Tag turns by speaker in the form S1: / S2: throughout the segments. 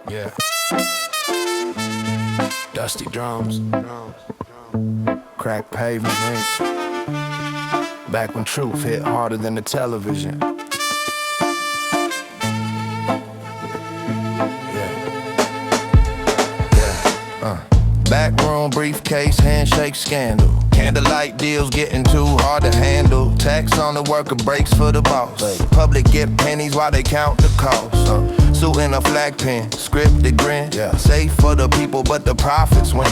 S1: Yeah. Dusty drums. Crack pavement, back when truth hit harder than the television. Backroom briefcase, handshake scandal. Candlelight deals getting too hard to handle. Tax on the worker, breaks for the boss. Public get pennies while they count the cost. Suit in a flag pin, scripted grin. Safe for the people, but the profits win.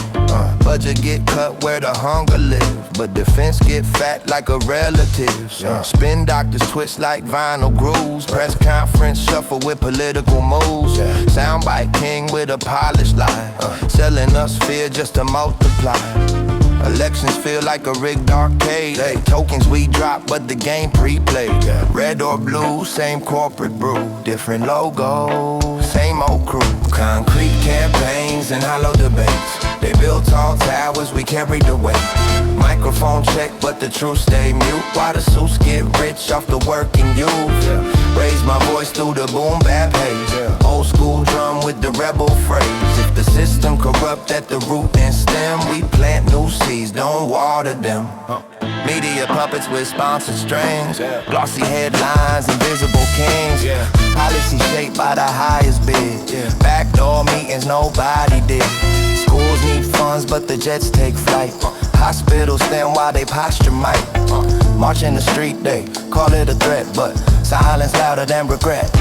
S1: Budget get cut where the hunger live, but defense get fat like a relative. Spin doctors twist like vinyl grooves. Press conference shuffle with political moves. Soundbite king with a polished lie. Selling us fear just to multiply. Elections feel like a rigged arcade. Tokens we drop, but the game pre-played. Red or blue, same corporate brew. Different logo, same old crew. Concrete campaigns and hollow debates. They built tall towers, we carried the weight. Microphone check, but the truth stay mute. Why the suits get rich off the working youth? Raise my voice through the boom bap haze. Old school drum with the rebel phrase. If the system corrupt at the root and stem, we plant new seeds, don't water them. Media puppets with sponsored strings. Glossy headlines, invisible kings. Policy shaped by the highest bid. Backdoor meetings nobody did. Schools need funds but the jets take flight. Hospitals stand while they posture might. March in the street, they call it a threat, but silence louder than regret.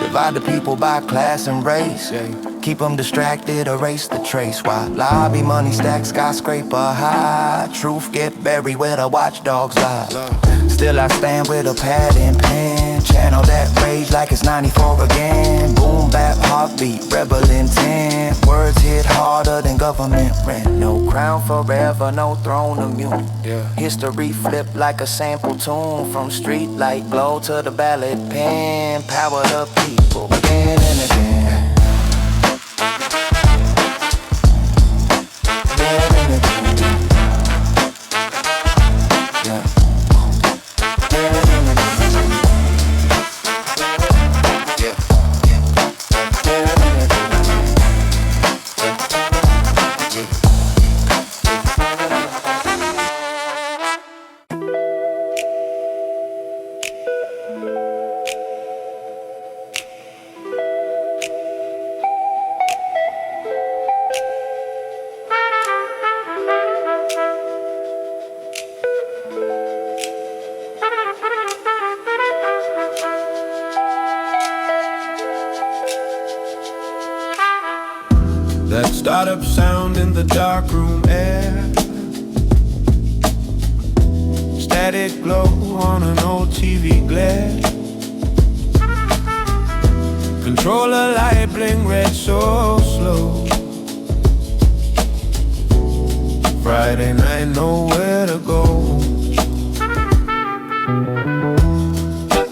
S1: Divide the people by class and race. Keep them distracted, erase the trace. While lobby money stacks skyscraper high. Truth get buried where the watchdogs lie. Still I stand with a pad and pen. Channel that rage like it's 94 again. Boom bap heartbeat, rebel intent. Words hit harder than government rent. No crown forever, no throne immune. History flip like a sample tune. From street light glow to the ballot pen. Power the people again and again.
S2: That startup sound in the dark room air. Static glow on an old TV glare. Controller light bling red so slow. Friday night, nowhere to go.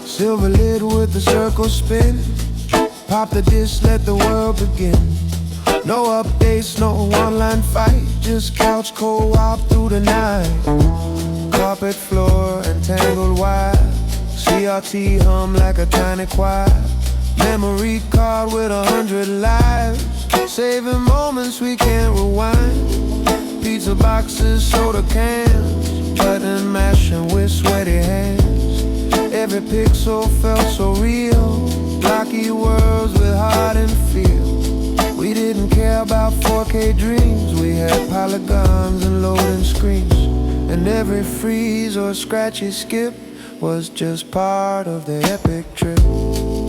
S2: Silver lid with the circle spin. Pop the disc, let the world begin. No updates, no online fight. Just couch co-op through the night. Carpet floor and tangled wire. CRT hum like a tiny choir. Memory card with 100 lives. Saving moments we can't rewind. Pizza boxes, soda cans. Button mashing with sweaty hands. Every pixel felt so real. Blocky worlds with heart and feel. We didn't care about 4K dreams. We had polygons and loading screens. And every freeze or scratchy skip was just part of the epic trip.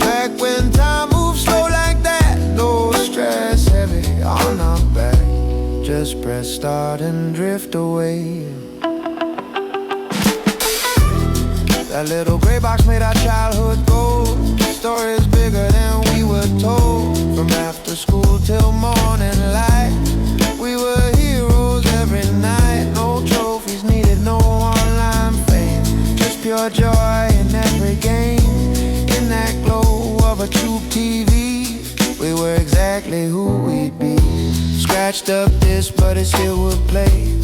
S2: Back when time moved slow like that. No stress heavy on our back. Just press start and drift away. That little gray box made our childhood gold. Stories bigger than we were told. From after school till morning light, we were heroes every night. No trophies needed, no online fame. Just pure joy in every game. In that glow of a tube TV, we were exactly who we'd be. Scratched up this, but it still would play.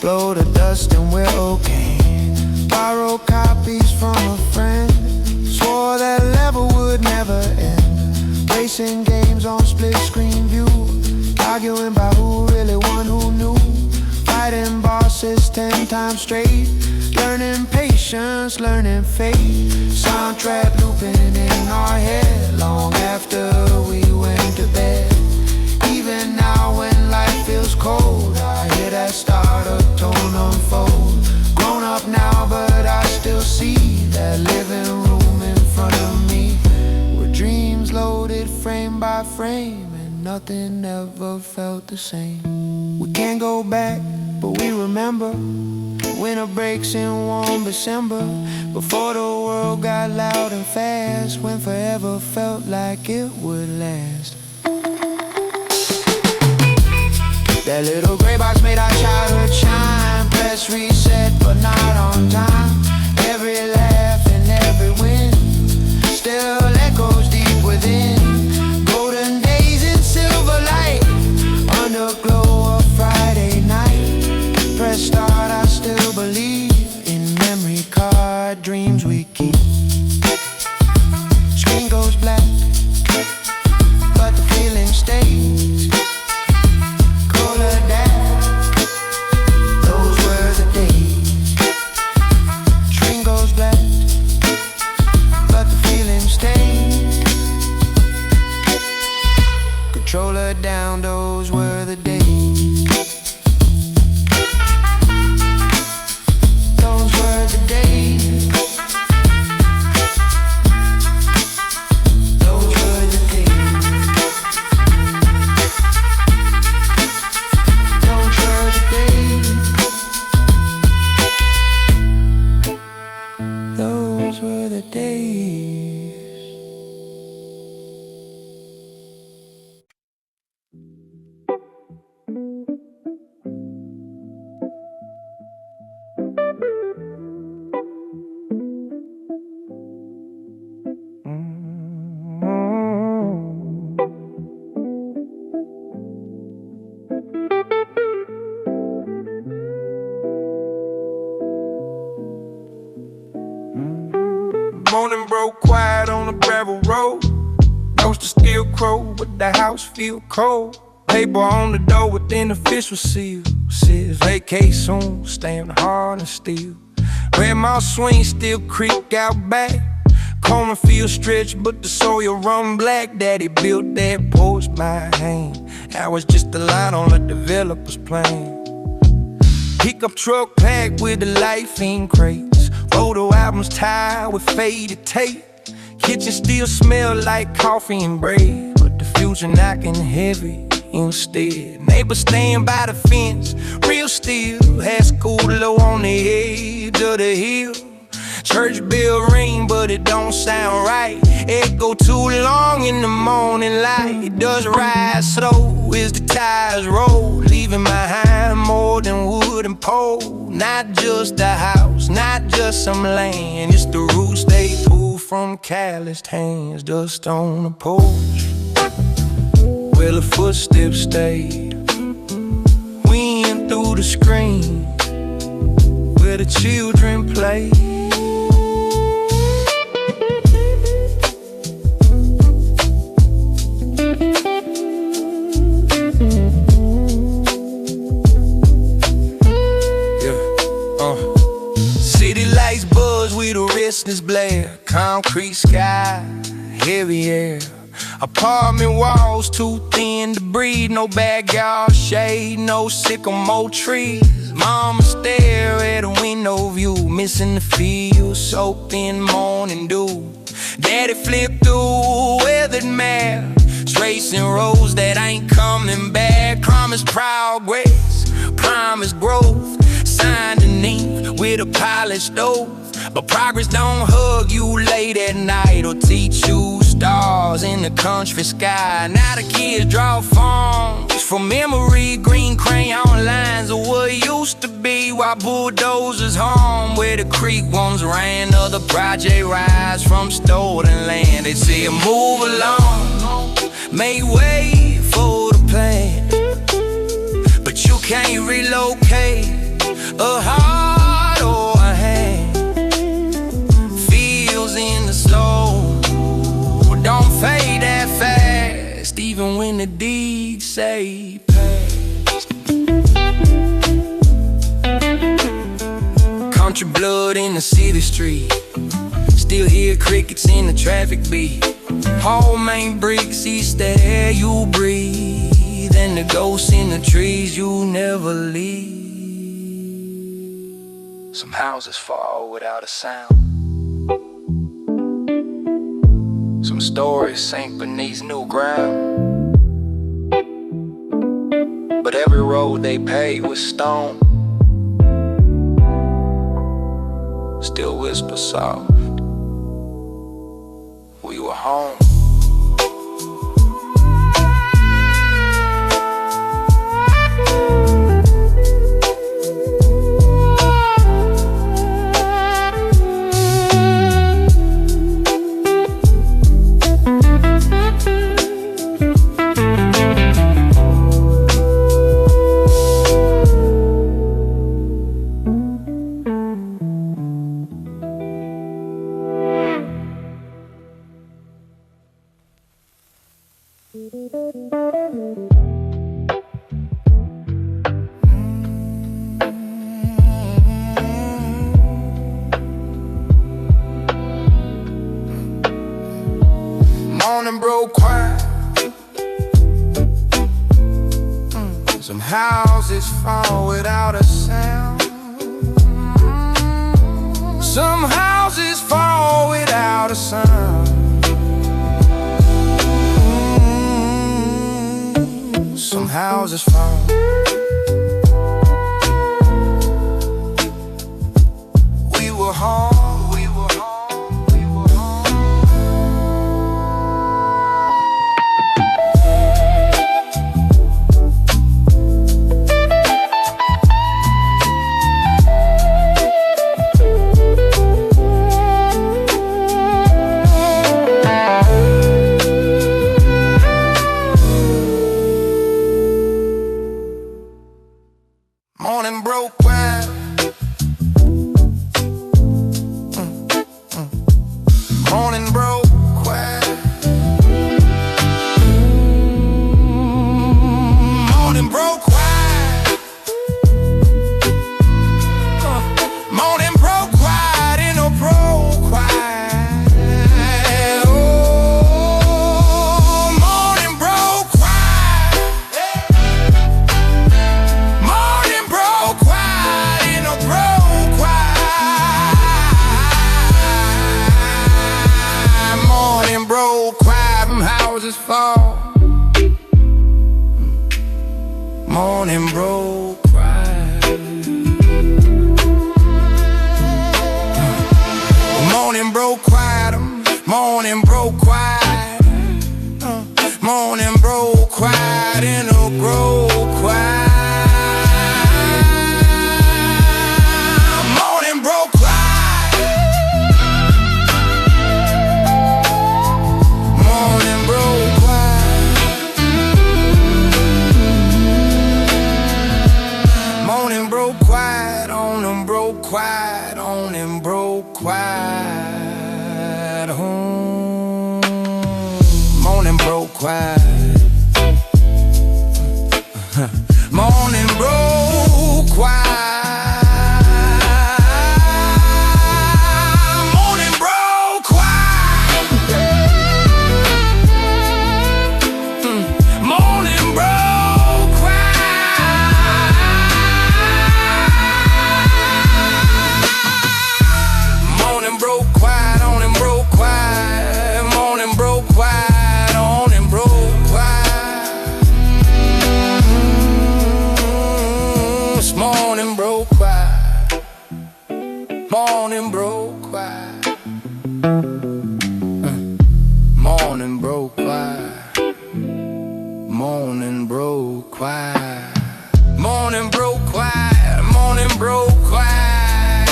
S2: Blow the dust and we're okay. Borrow copies from a friend. Swore would never end. Racing games on split screen view, arguing about who really won, who knew. Fighting bosses 10 times straight, learning patience, learning fate. Soundtrack looping in our head long after we went to bed. Even now when life feels cold, I hear that starter tone unfold. Grown up now, but I still see that living room in front of me, with dreams loaded frame by frame, and nothing ever felt the same. We can't go back, but we remember winter breaks in warm December, before the world got loud and fast, when forever felt like it would last. That little gray box made our childhood shine. Press reset, but not on time. Every laugh and every win still echoes deep within. Golden days in silver light, underglow of Friday night. Press start, I still believe in memory card dreams we keep. Screen goes black, but the feeling stays. Color down, those were the days. Screen goes black, but the feeling stays. Controller down, those were the days. Those were the days. Those were the days. Those were the days. Those were the days.
S3: Morning broke quiet on a gravel road. Roaster still crow, but the house feel cold. Paper on the door with an official seal. Says vacate soon, stamped hard and steel. Grandma's swing still creak out back. Cornfield stretch, but the soil run black. Daddy built that porch by hand. I was just a line on a developer's plan. Pickup truck packed with the life in crates. Photo albums tied with faded tape. Kitchen still smell like coffee and bread, but the future knocking heavy instead. Neighbors stand by the fence, real still. Had school low on the edge of the hill. Church bell ring, but it don't sound right. Echo too long in the morning light. It does rise slow as the tires roll, leaving behind more than wood and pole. Not just a house, not just some land. It's the roots they pull from calloused hands. Dust on the porch where the footsteps stayed. Wind through the screen where the children play. City lights buzz with a restless blare. Concrete sky, heavy air. Apartment walls too thin to breathe. No backyard shade, no sycamore trees. Mama stare at a window view, missing the field soaked in morning dew. Daddy flipped through weathered map, tracing roads that ain't coming back. Promise progress, promise growth, signed beneath with a polished oath. But progress don't hug you late at night or teach you stars in the country sky. Now the kids draw forms from memory, green crayon lines of what used to be, while bulldozers home where the creek once ran. Other project rise from stolen land. They say move along, make way for the plan, but you can't relocate a heart or a hand. Feels in the slow the deed say pass. Country blood in the city street, still hear crickets in the traffic beat. Hall main bricks, east the air you breathe, and the ghosts in the trees you never leave. Some houses fall without a sound, some stories sink beneath new ground, but every road they paved with stone still whisper soft, we were home. Morning broke quiet. Some houses fall without a sound. Some houses fall without a sound. Some houses fall. We were home, we were home, we were home. Morning broke quiet. Morning broke quiet. Morning broke quiet. Morning broke quiet in a broke quiet. Oh, morning broke quiet. Morning broke quiet in a broke quiet. Morning broke quiet, them houses fall. Morning broke quiet. Morning broke quiet. Morning broke quiet. Morning broke quiet in a broke quiet. Morning broke quiet. Morning broke quiet. Morning broke quiet on them broke quiet on them broke quiet home. Morning broke quiet. Morning broke quiet. Morning broke quiet. Morning broke quiet. Morning broke quiet on them broke quiet. Morning broke quiet on them broke quiet. This morning broke quiet. Morning broke quiet. Morning broke quiet. Morning broke quiet. Morning broke quiet. Morning broke quiet. Morning broke quiet.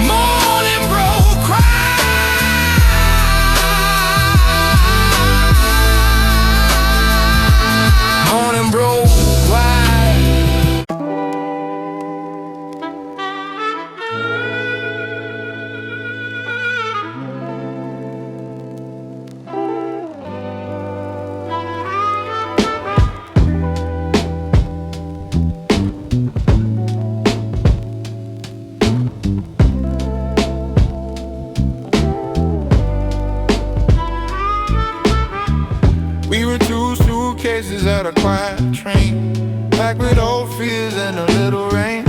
S3: Morning broke quiet. We were two suitcases at a quiet train, packed with old fears and a little rain.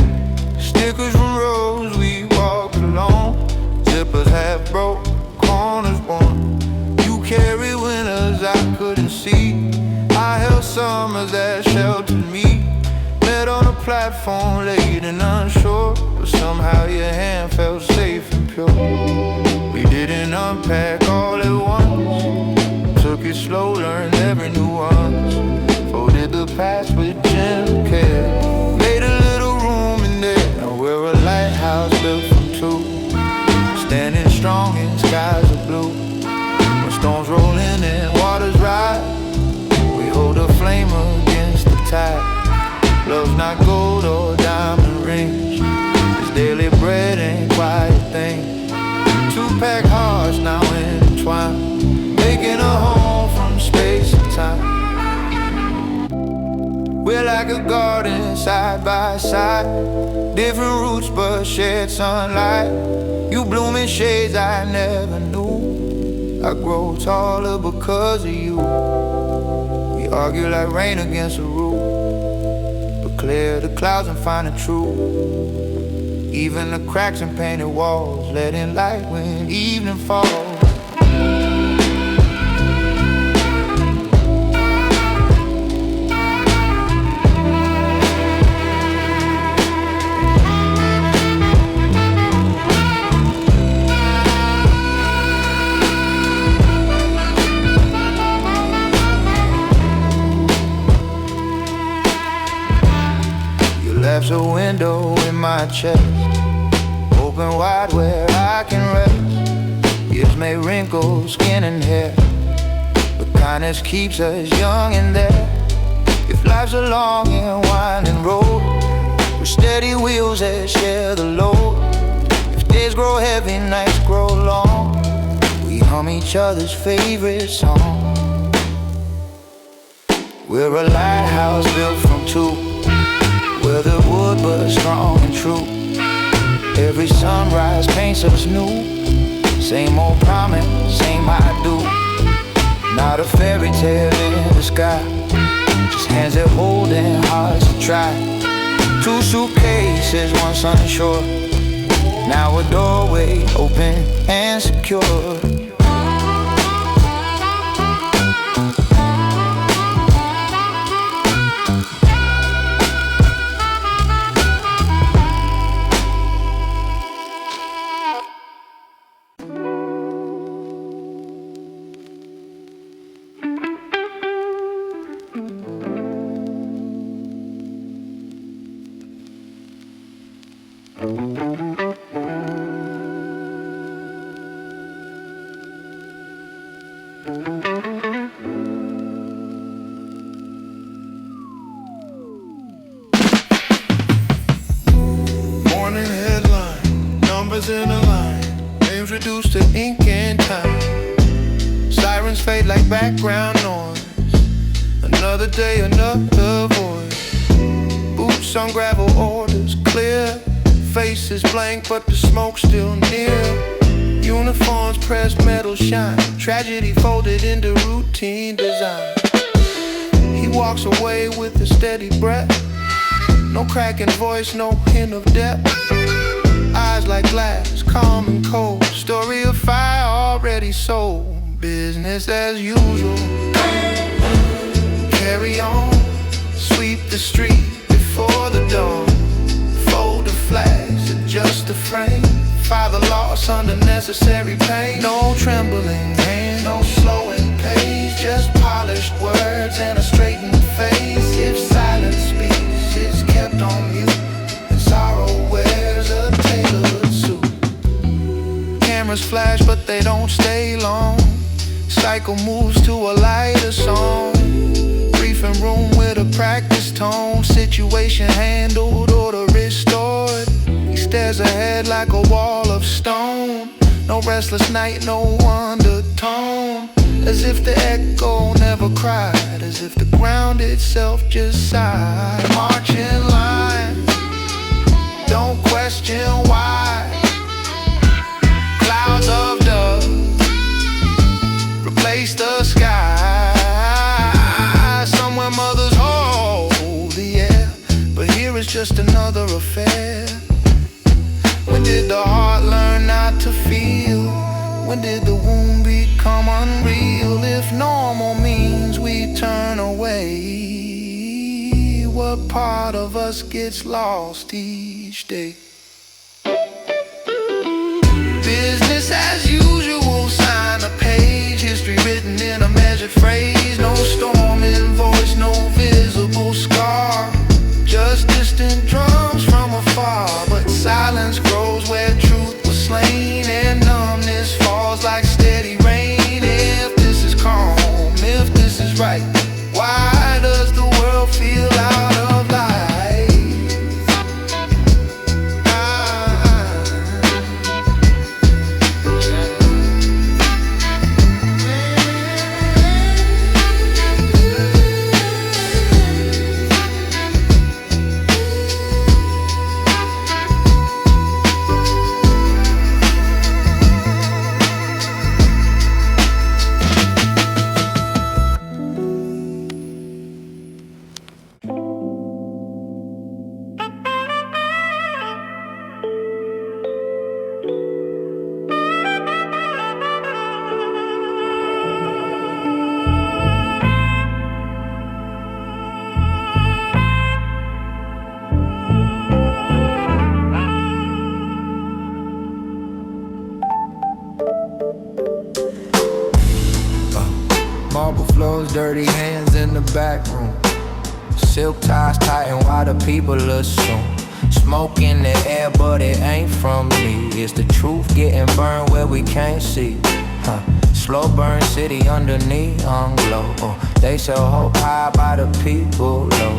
S3: Stickers from roads we walked along, zippers half broke, corners worn. You carried winters I couldn't see, I held summers that sheltered me. Met on a platform late and unsure, but somehow your hand felt safe and pure. We didn't unpack all at once, took it slow, learned every nuance. Folded the past with gentle care, made a little room in there. Now we're a lighthouse built from two, standing strong in skies of blue. When storms roll in and waters rise, we hold a flame against the tide. Love's not gold or diamond rings, it's daily bread and quiet things. Two-pack hearts now intertwined, making a home from space and time. We're like a garden side by side, different roots but shared sunlight. You bloom in shades I never knew, I grow taller because of you. We argue like rain against a roof, but clear the clouds and find the truth. Even the cracks in painted walls, let in light when evening falls. Laugh's a window in my chest, open wide where I can rest. Years may wrinkle skin and hair, but kindness keeps us young and there. If life's a long and winding road, with steady wheels that share the load. If days grow heavy, nights grow long, we hum each other's favorite song. We're a lighthouse built from two, weathered wood but strong and true. Every sunrise paints us new, same old promise, same I do. Not a fairy tale in the sky, just hands that hold and hearts that try. Two suitcases, one sunny shore, now a doorway open and secure.
S2: Morning headline, numbers in a line, names reduced to ink and time. Sirens fade like background noise, another day, another voice. Boots on gravel, orders clear, faces blank but the smoke still near. Uniforms pressed, metal shine, tragedy folded into routine design. He walks away with a steady breath, no crack in voice, no hint of depth. Eyes like glass, calm and cold, story of fire already sold. Business as usual, carry on, sweep the street before the dawn. Fold the flags, adjust the frame, father loss under necessary pain. No trembling hand, no slowing pace, just polished words and a straightened face. If silence speaks, it's kept on mute, and sorrow wears a tailored suit. Cameras flash but they don't stay long, cycle moves to a lighter song. Briefing room with a practice tone, situation handled, order restored. He stares ahead like a wall of stone, no restless night, no undertone. As if the echo never cried, as if the ground itself just sighed. March in line, don't question why. Clouds of dust replace the sky. just another affair? When did the heart learn not to feel? When did the wound become unreal? If normal means we turn away, what part of us gets lost each day? Business as usual, sign a page, history written in a measured phrase. No storm in voice, no visible scar, just distant drums from afar. But silence grows where truth was slain, and numbness falls like steady rain. If this is calm, if this is right, why does the world feel out of life? Marble floors, dirty hands in the back room. Silk ties tighten while the people assume. Smoke in the air, but it ain't from me. It's the truth getting burned where we can't see. Slow burn city under neon glow. They sell hope high by the people low.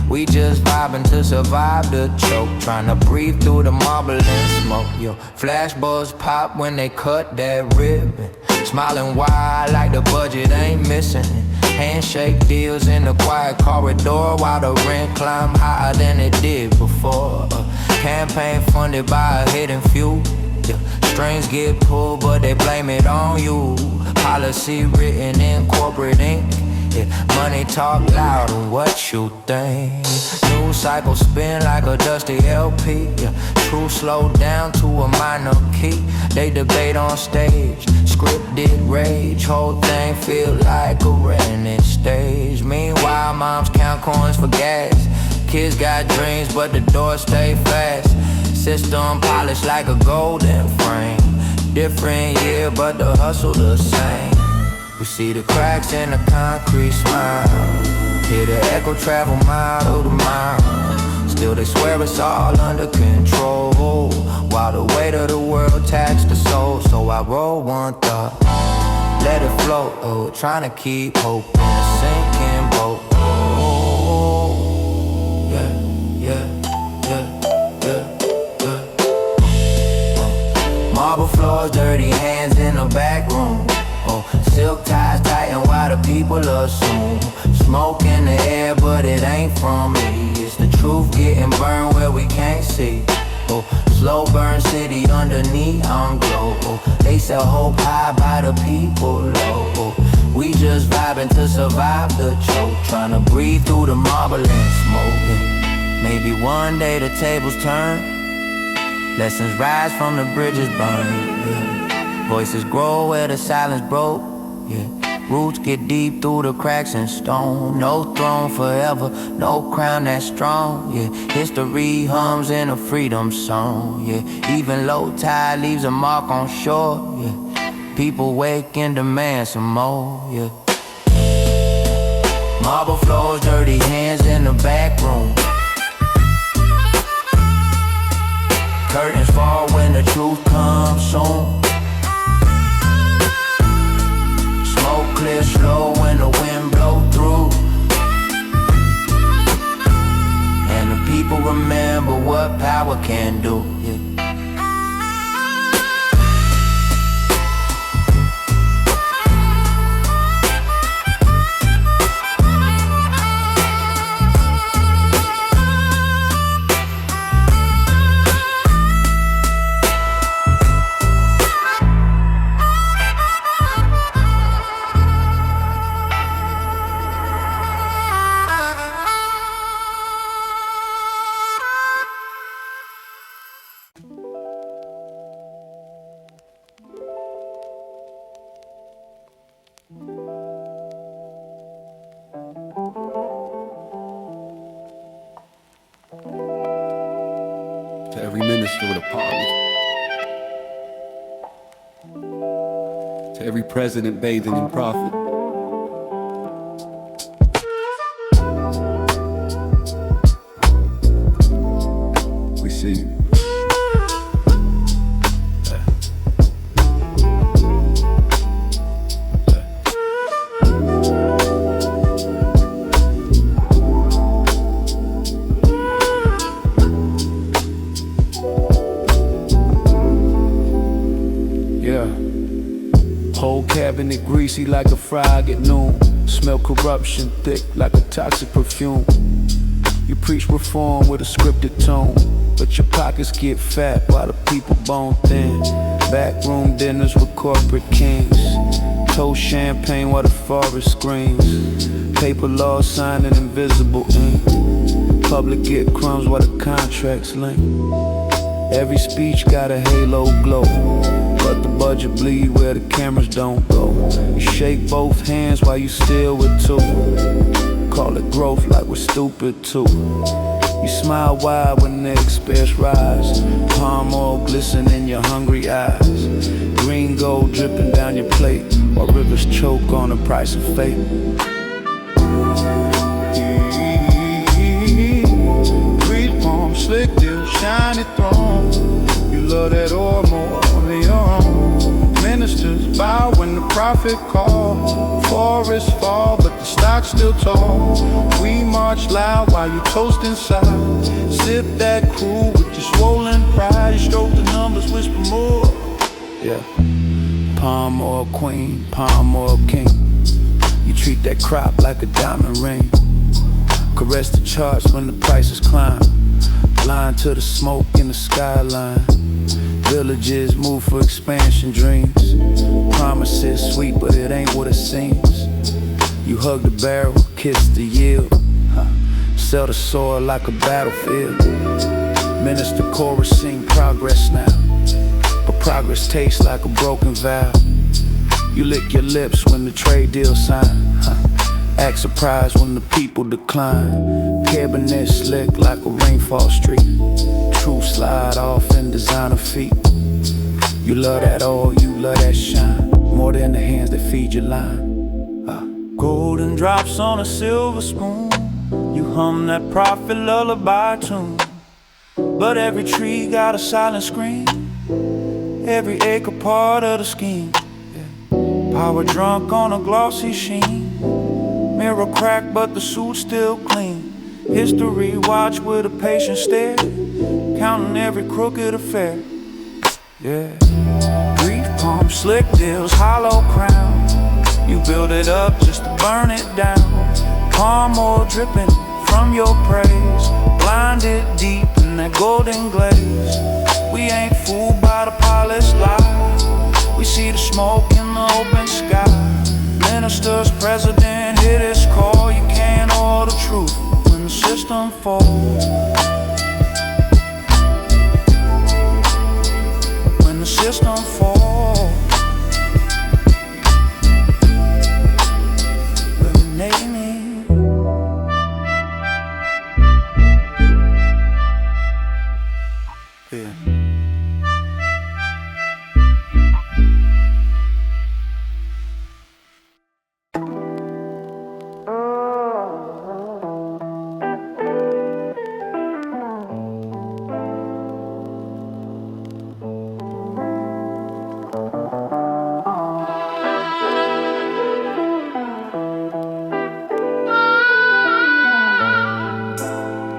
S2: We just vibing to survive the choke, trying to breathe through the marble and smoke. Yo, flash buzz pop when they cut that ribbon. Smiling wide like the budget ain't missing. Handshake deals in the quiet corridor while the rent climb higher than it did before. Campaign funded by a hidden few. Strings get pulled but they blame it on you. Policy written in corporate ink. Money talk loud and what you think. News cycle spin like a dusty LP. Truth slow down to a minor key. They debate on stage, scripted rage. Whole thing feel like a rented stage. Meanwhile moms count coins for gas. Kids got dreams but the doors stay fast. System polished like a golden frame. Different year but the hustle the same. We see the cracks in the concrete smile. Hear the echo travel mile to mile. Still they swear it's all under control, while the weight of the world tax the soul. So I roll one thought, let it float. Trying to keep hope in a sinking boat. Marble floors, dirty hands in the back room. Silk ties tighten while the people assume. Smoke in the air but it ain't from me. It's the truth getting burned where we can't see. Slow burn city under neon glow. They sell hope high by the people low. We just vibing to survive the choke, trying to breathe through the marble and smoke. Maybe one day the tables turn, lessons rise from the bridges burned. Voices grow where the silence broke. Roots get deep through the cracks in stone. No throne forever, no crown that's strong. History hums in a freedom song. Even low tide leaves a mark on shore. People wake and demand some more. Marble floors, dirty hands in the back room. Curtains fall when the truth comes soon. Smoke clear slow when the wind blow through. And the people remember what power can do.
S4: every minister with a party, to every president bathing in profit. We see you.
S5: Whole cabinet greasy like a frog at noon. Smell corruption thick like a toxic perfume. You preach reform with a scripted tone, but your pockets get fat while the people bone thin. Backroom dinners with corporate kings. Toast champagne while the forest screams. Paper law signed in invisible ink. Public get crumbs while the contracts link. Every speech got a halo glow, but the budget bleed where the cameras don't go. You shake both hands while you still with two. Call it growth like we're stupid too. You smile wide when the expense rise. Palm oil glisten in your hungry eyes. Green gold dripping down your plate, while rivers choke on the price of fate. Breeze palm, slick deal, shiny throne. You love that oil more than your own. Ministers bow when the prophet call. Forests fall, but the stock's still tall. We march loud while you toast inside. Sip that cool with your swollen pride. You stroke the numbers, whisper more. Yeah. Palm oil queen, palm oil king. You treat that crop like a diamond ring. Caress the charts when the prices climb. Blind to the smoke in the skyline. Villages move for expansion dreams. Promises sweet, but it ain't what it seems. You hug the barrel, kiss the yield. Sell the soil like a battlefield. Minister chorus sing progress now, but progress tastes like a broken vow. You lick your lips when the trade deal sign. Act surprised when the people decline. Cabinet slick like a rainfall streak. True slide off in designer feet. You love that oil, you love that shine, more than the hands that feed your line. Golden drops on a silver spoon. You hum that prophet lullaby tune. But every tree got a silent scream. Every acre part of the scheme. Power drunk on a glossy sheen. Mirror cracked but the suit still clean. History watch with a patient stare. Counting every crooked affair. Yeah. Brief palm, slick deals, hollow crown. You build it up just to burn it down. Palm oil dripping from your praise. Blinded deep in that golden glaze. We ain't fooled by the polished lie. We see the smoke in the open sky. Ministers, president, hit his call. You can't know the truth when the system falls. When the system falls. Eliminate me. Yeah.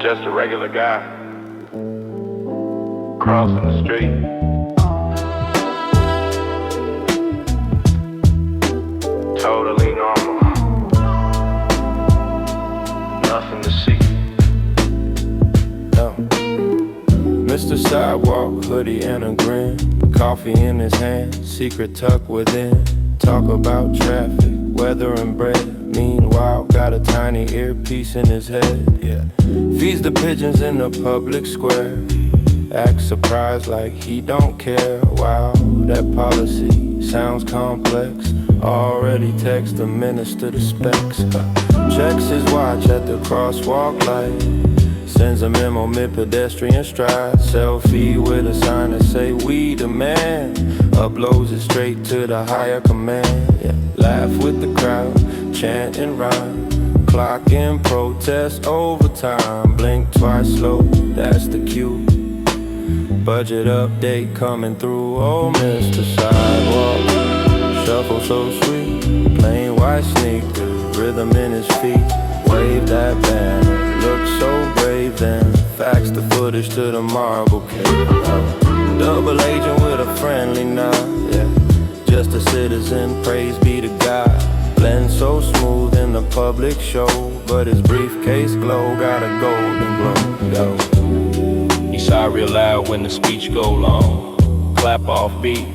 S6: Just a regular guy crossing the street. Totally normal. Nothing to see.
S3: Mr. Sidewalk, hoodie and a grin. Coffee in his hand, secret tucked within. Talk about traffic, weather and bread. Meanwhile, got a tiny earpiece in his head. Yeah. Feeds the pigeons in the public square. Act surprised like he don't care. Wow, that policy sounds complex. Already text the minister the specs. Checks his watch at the crosswalk light.
S7: Sends a memo mid-pedestrian stride. Selfie with a sign that say we demand. Uploads it straight to the higher command. Yeah. Laugh with the crowd, chant and rhyme. Clock in protest overtime. Blink twice slow, that's the cue. Budget update coming through. Oh, Mr. Sidewalk, shuffle so sweet. Plain white sneakers, rhythm in his feet. Wave that banner, look so brave then. Fax the footage to the marble cave. Double agent with a friendly nod, yeah. Just a citizen, praise be to God. Blend so smooth in the public show, but his briefcase glow got a golden glow. Yo.
S6: He sigh real loud when the speech go long. Clap off beat,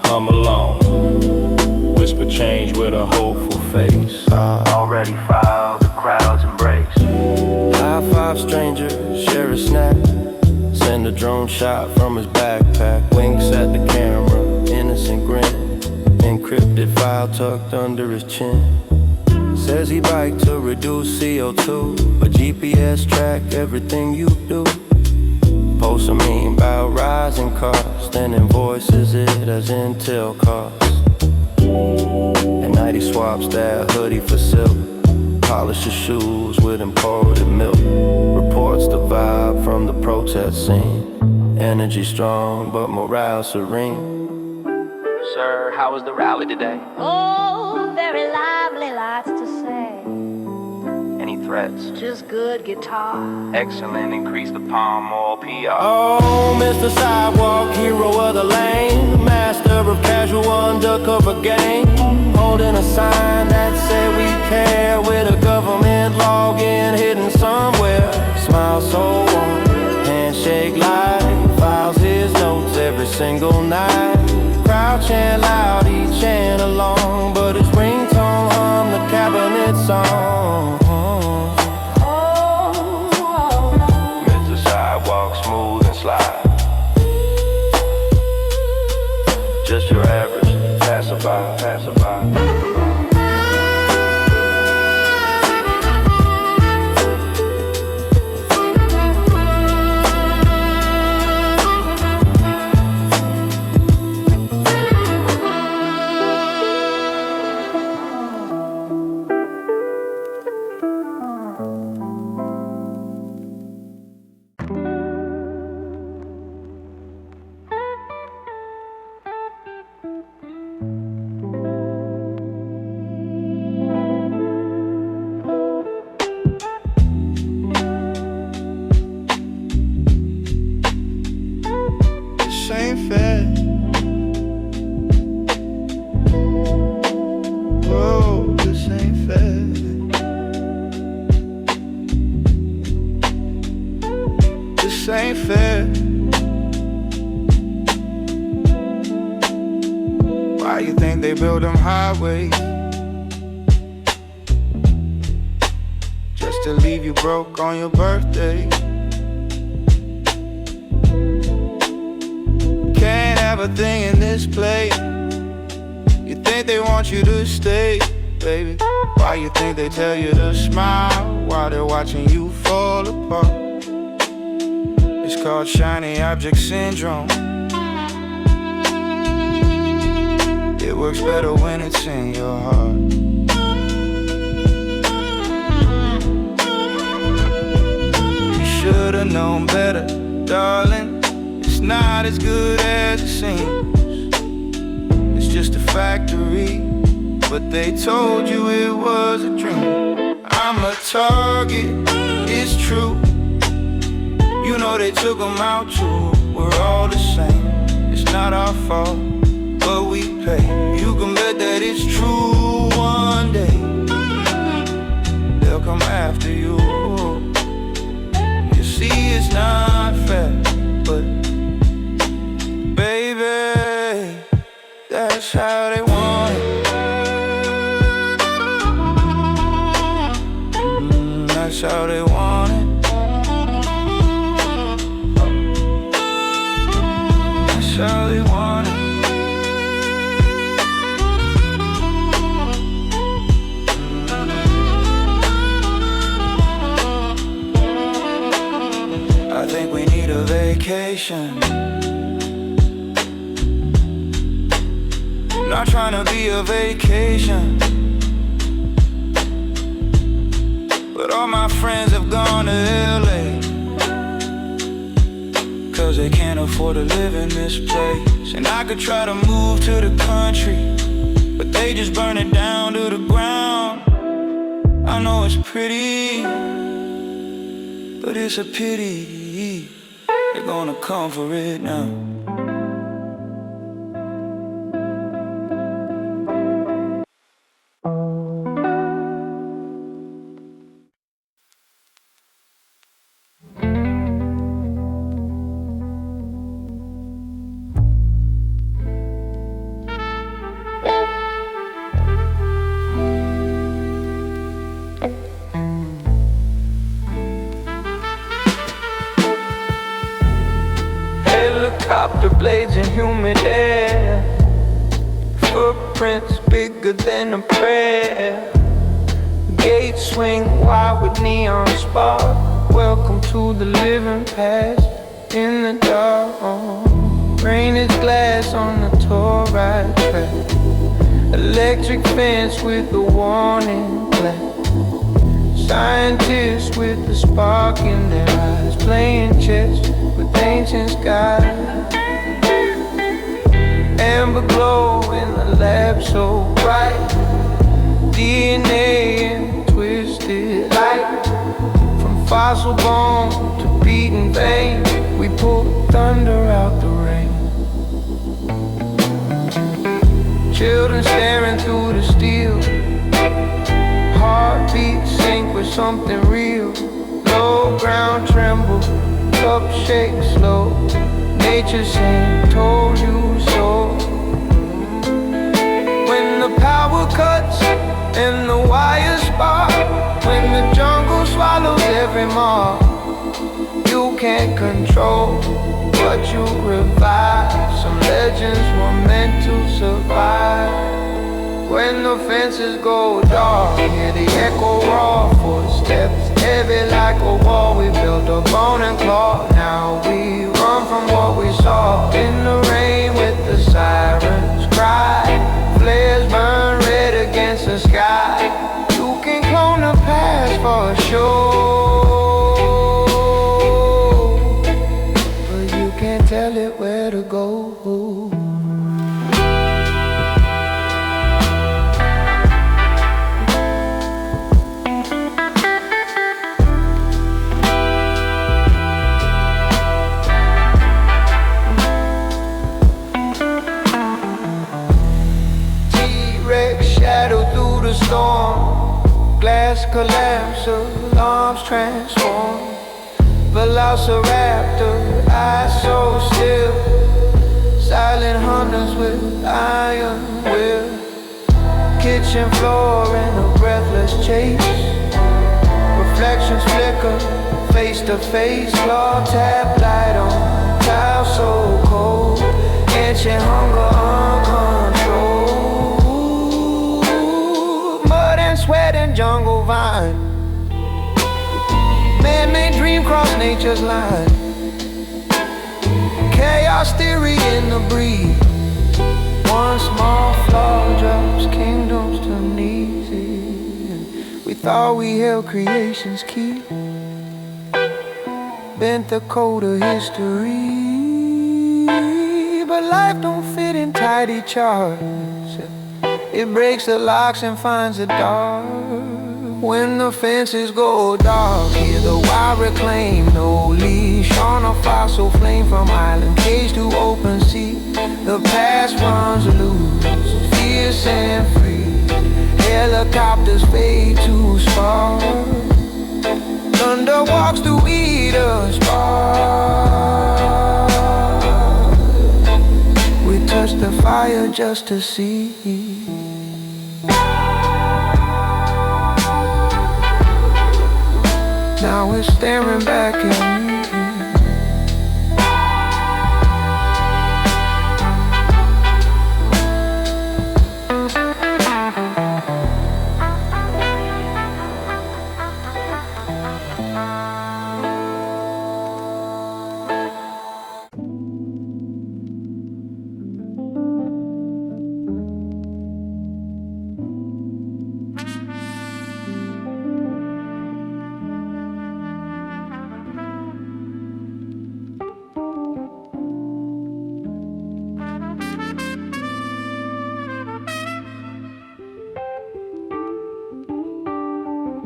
S6: hum along. Whisper change with a hopeful face. Already filed, the crowd's embrace.
S7: High five stranger, share a snack. Send a drone shot from his backpack. Winks at the camera, innocent grin. Encrypted file tucked under his chin. Says he biked to reduce CO2, but GPS track everything you do. Post a meme about rising costs, then invoices it as Intel costs. At night he swaps that hoodie for silk. Polishes shoes with imported milk. Reports the vibe from the protest scene. Energy strong, but morale serene.
S6: Sir, how was the rally today?
S8: Oh, very lively, lots to say.
S6: Any threats?
S8: Just good guitar.
S6: Excellent, increase the palm oil PR.
S7: Oh, Mr. Sidewalk, hero of the lane. Master of casual undercover game. Holding a sign that said we care. With a government login hidden somewhere. Smile so warm, handshake light. Files his notes every single night. Crowd chant loud, he chant along, but his ringtone hum the cabinet song.
S6: Mr. Sidewalk, smooth and slide.
S7: Just your average passerby, passerby.
S3: Why you think they build them highways? Just to leave you broke on your birthday. Can't have a thing in this place. You think they want you to stay, baby? Why you think they tell you to smile while they're watching you fall apart? It's called shiny object syndrome. It works better when it's in your heart. You should've known better, darling. It's not as good as it seems. It's just a factory, but they told you it was a dream. I'm a target, it's true. You know they took them out too. We're all the same. It's not our fault, but we pay. You can bet that it's true one day. They'll come after you. You see it's not fair, but baby, that's how they want it. That's how they want it. That's how they want it.
S5: vacation. Not trying to be a vacation, but all my friends have gone to LA, 'cause they can't afford to live in this place. And I could try to move to the country, but they just burn it down to the ground. I know it's pretty, but it's a pity. They're gonna come for it now.
S3: Helicopter blades in humid air, footprints bigger than a prayer. Gates swing wide with neon spark. Welcome to the living past in the dark. Rain is glass on the tour ride track. Electric fence with a warning glass. Scientists with the spark in their eyes, playing chess with ancient skies. Amber glow in the lab so bright. DNA in twisted light. From fossil bone to beating vein, we pull thunder out the rain. Children staring through the steel, heartbeats sync with something real. Low ground tremble, cup shake slow. Nature saying, told you so. When the power cuts and the wires spark, when the jungle swallows every mark, you can't control, but you revive. Some legends were meant to survive. When the fences go dark, hear the echo raw, footsteps heavy like a wall. We built a bone and claw, now we run from what we saw. In the rain with the sirens cry, flares burn red against the sky. You can clone the past for sure, but you can't tell it where to go. Storm, glass collapse, alarms transform. Velociraptor, eyes so still. Silent hunters with iron will. Kitchen floor in a breathless chase. Reflections flicker, face to face. Claw tap light on, tile so cold. Ancient hunger uncontrolled. Sweat and jungle vine. Man-made dream cross nature's line. Chaos theory in the breeze. One small flaw drops kingdoms to knees. We thought we held creation's key, bent the code of history, but life don't fit in tidy charts. It breaks the locks and finds the dark. When the fences go dark, hear the wild reclaim. No leash on a fossil flame, from island cage to open sea. The past runs loose, fierce and free. Helicopters fade to spark. Thunder walks through Eden's spark. We touch the fire just to see. Now we're staring back at me.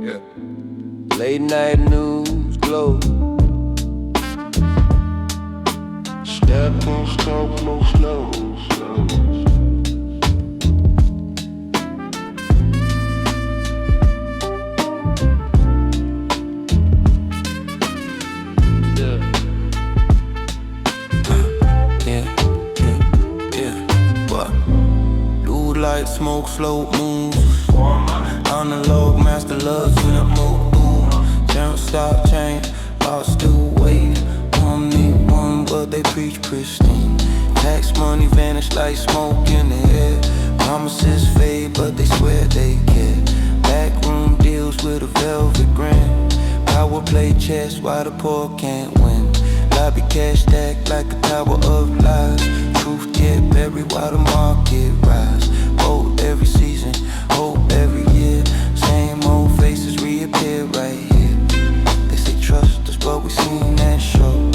S3: Yeah.
S7: Late night news glow. Step on stop, no slow. Light, smoke, float, moves. Analog, master love, tune up, move. Jump, stop, change, thoughts still wait. One need one, but they preach pristine. Tax money vanish like smoke in the air. Promises fade, but they swear they care. Backroom deals with a velvet grin. Power play chess while the poor can't win. Lobby cash stacked like a tower of lies. Truth get buried while the market rise. Vote every season, hope every year. Same old faces reappear right here. They say trust us, but we seen that show.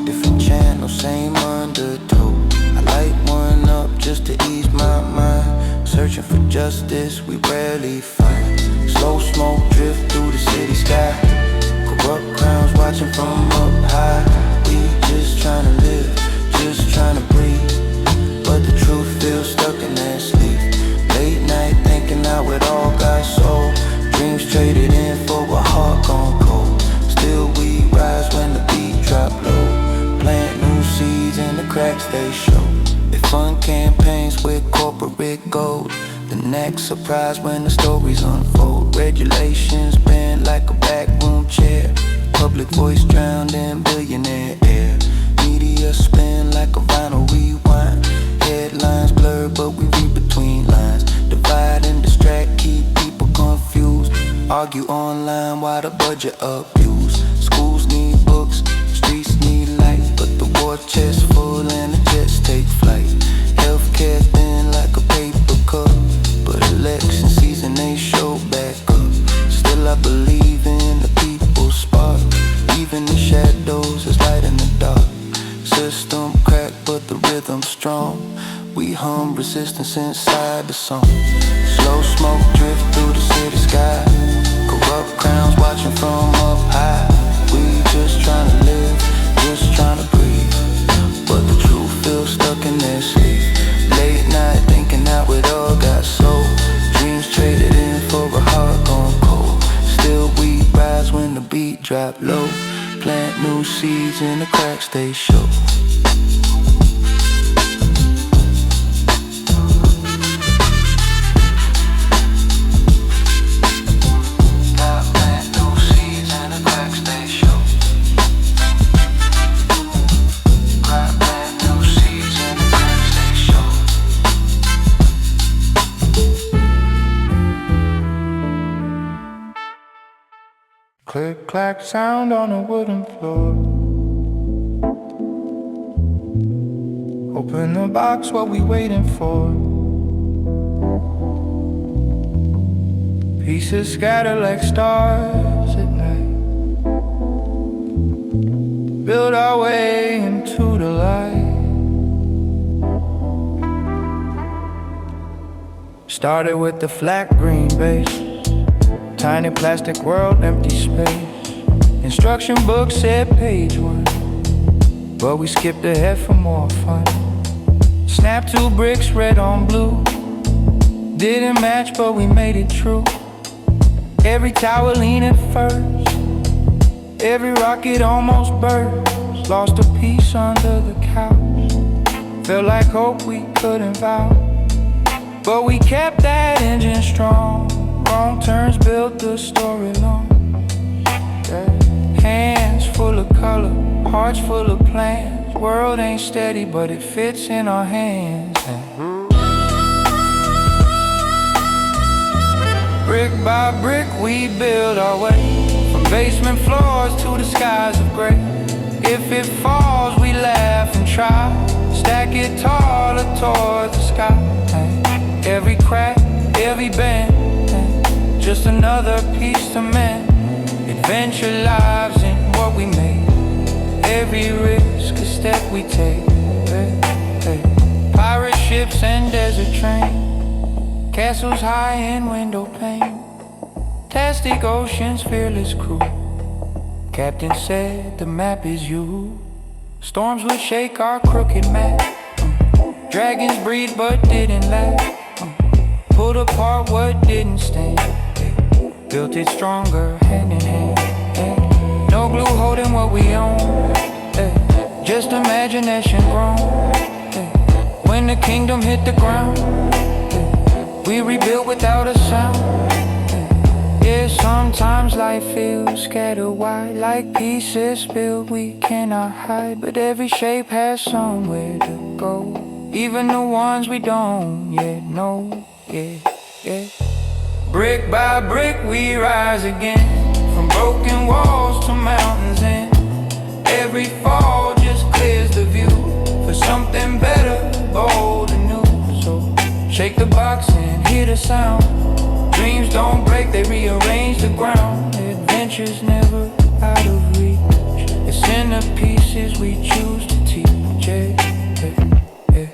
S7: Different channel, same undertow. I light one up just to ease my mind. Searching for justice, we rarely find. Slow smoke drift through the city sky. Corrupt crowns watching from up high. We just trying to live, just trying to breathe. But the truth feels stuck in that sleep. Late night thinking out with all God's soul. Dreams traded in for a heart gone cold. Still we rise when the beat drop low. Plant new seeds in the cracks they show. They fund campaigns with corporate gold. The next surprise when the stories unfold. Regulations bend like a backroom chair. Public voice drowned in billionaire air. Media spin like a vinyl rewind. Headlines blurred, but we read between lines. Divide and distract, keep people confused. Argue online while the budget abused. Schools need books, streets need light. But the war chest full and the jets take flight. Healthcare thin like a paper cup. But election season they show back up. Still I believe in the people's spark. Even the shadows is light in the dark. System cracked but the rhythm strong. We hum resistance inside the song. Slow smoke drift through the city sky. Corrupt crowns watching from up high. We just trying to live, just trying to breathe. But the truth feels stuck in their sleep. Late night thinking out with all got soul. Dreams traded in for a heart gone cold. Still we rise when the beat drop low. Plant new seeds in the cracks they show.
S3: Click clack sound on a wooden floor. Open the box, what we waiting for? Pieces scatter like stars at night. Build our way into the light. Started with the flat green base. Tiny plastic world, empty space. Instruction book said page 1, but we skipped ahead for more fun. Snap 2 bricks, red on blue. Didn't match, but we made it true. Every tower leaning first. Every rocket almost burst. Lost a piece under the couch. Felt like hope we couldn't vouch, but we kept that engine strong. Wrong turns built the story long. Hands full of color, hearts full of plans. World ain't steady, but it fits in our hands. Brick by brick we build our way. From basement floors to the skies of gray. If it falls we laugh and try. Stack it taller toward the sky. Every crack, every bend, just another piece to mend. Adventure lives in what we make. Every risk, a step we take. Pirate ships and desert train. Castles high in window pane. Fantastic oceans, fearless crew. Captain said the map is you. Storms would shake our crooked map. Dragons breed but didn't last. Pulled apart what didn't stand. Built it stronger, hand in hand. No glue holding what we own. Just imagination grown. When the kingdom hit the ground, we rebuilt without a sound. Yeah, sometimes life feels scattered wide, like pieces spilled we cannot hide. But every shape has somewhere to go, even the ones we don't yet know. Yeah, yeah. Brick by brick we rise again, from broken walls to mountains and every fall just clears the view for something better, bold and new. So shake the box and hear the sound. Dreams don't break, they rearrange the ground. Adventure's never out of reach. It's in the pieces we choose to teach. Yeah, yeah, yeah.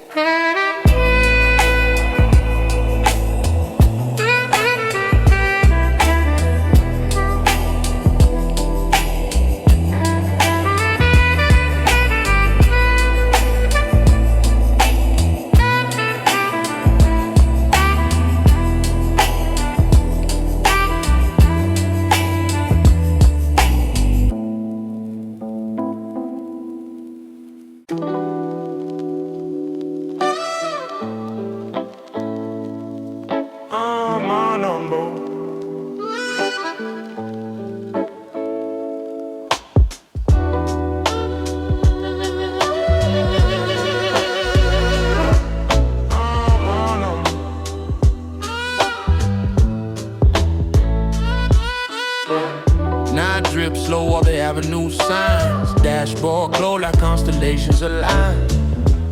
S2: Slow up the avenue signs. Dashboard glow like constellations align.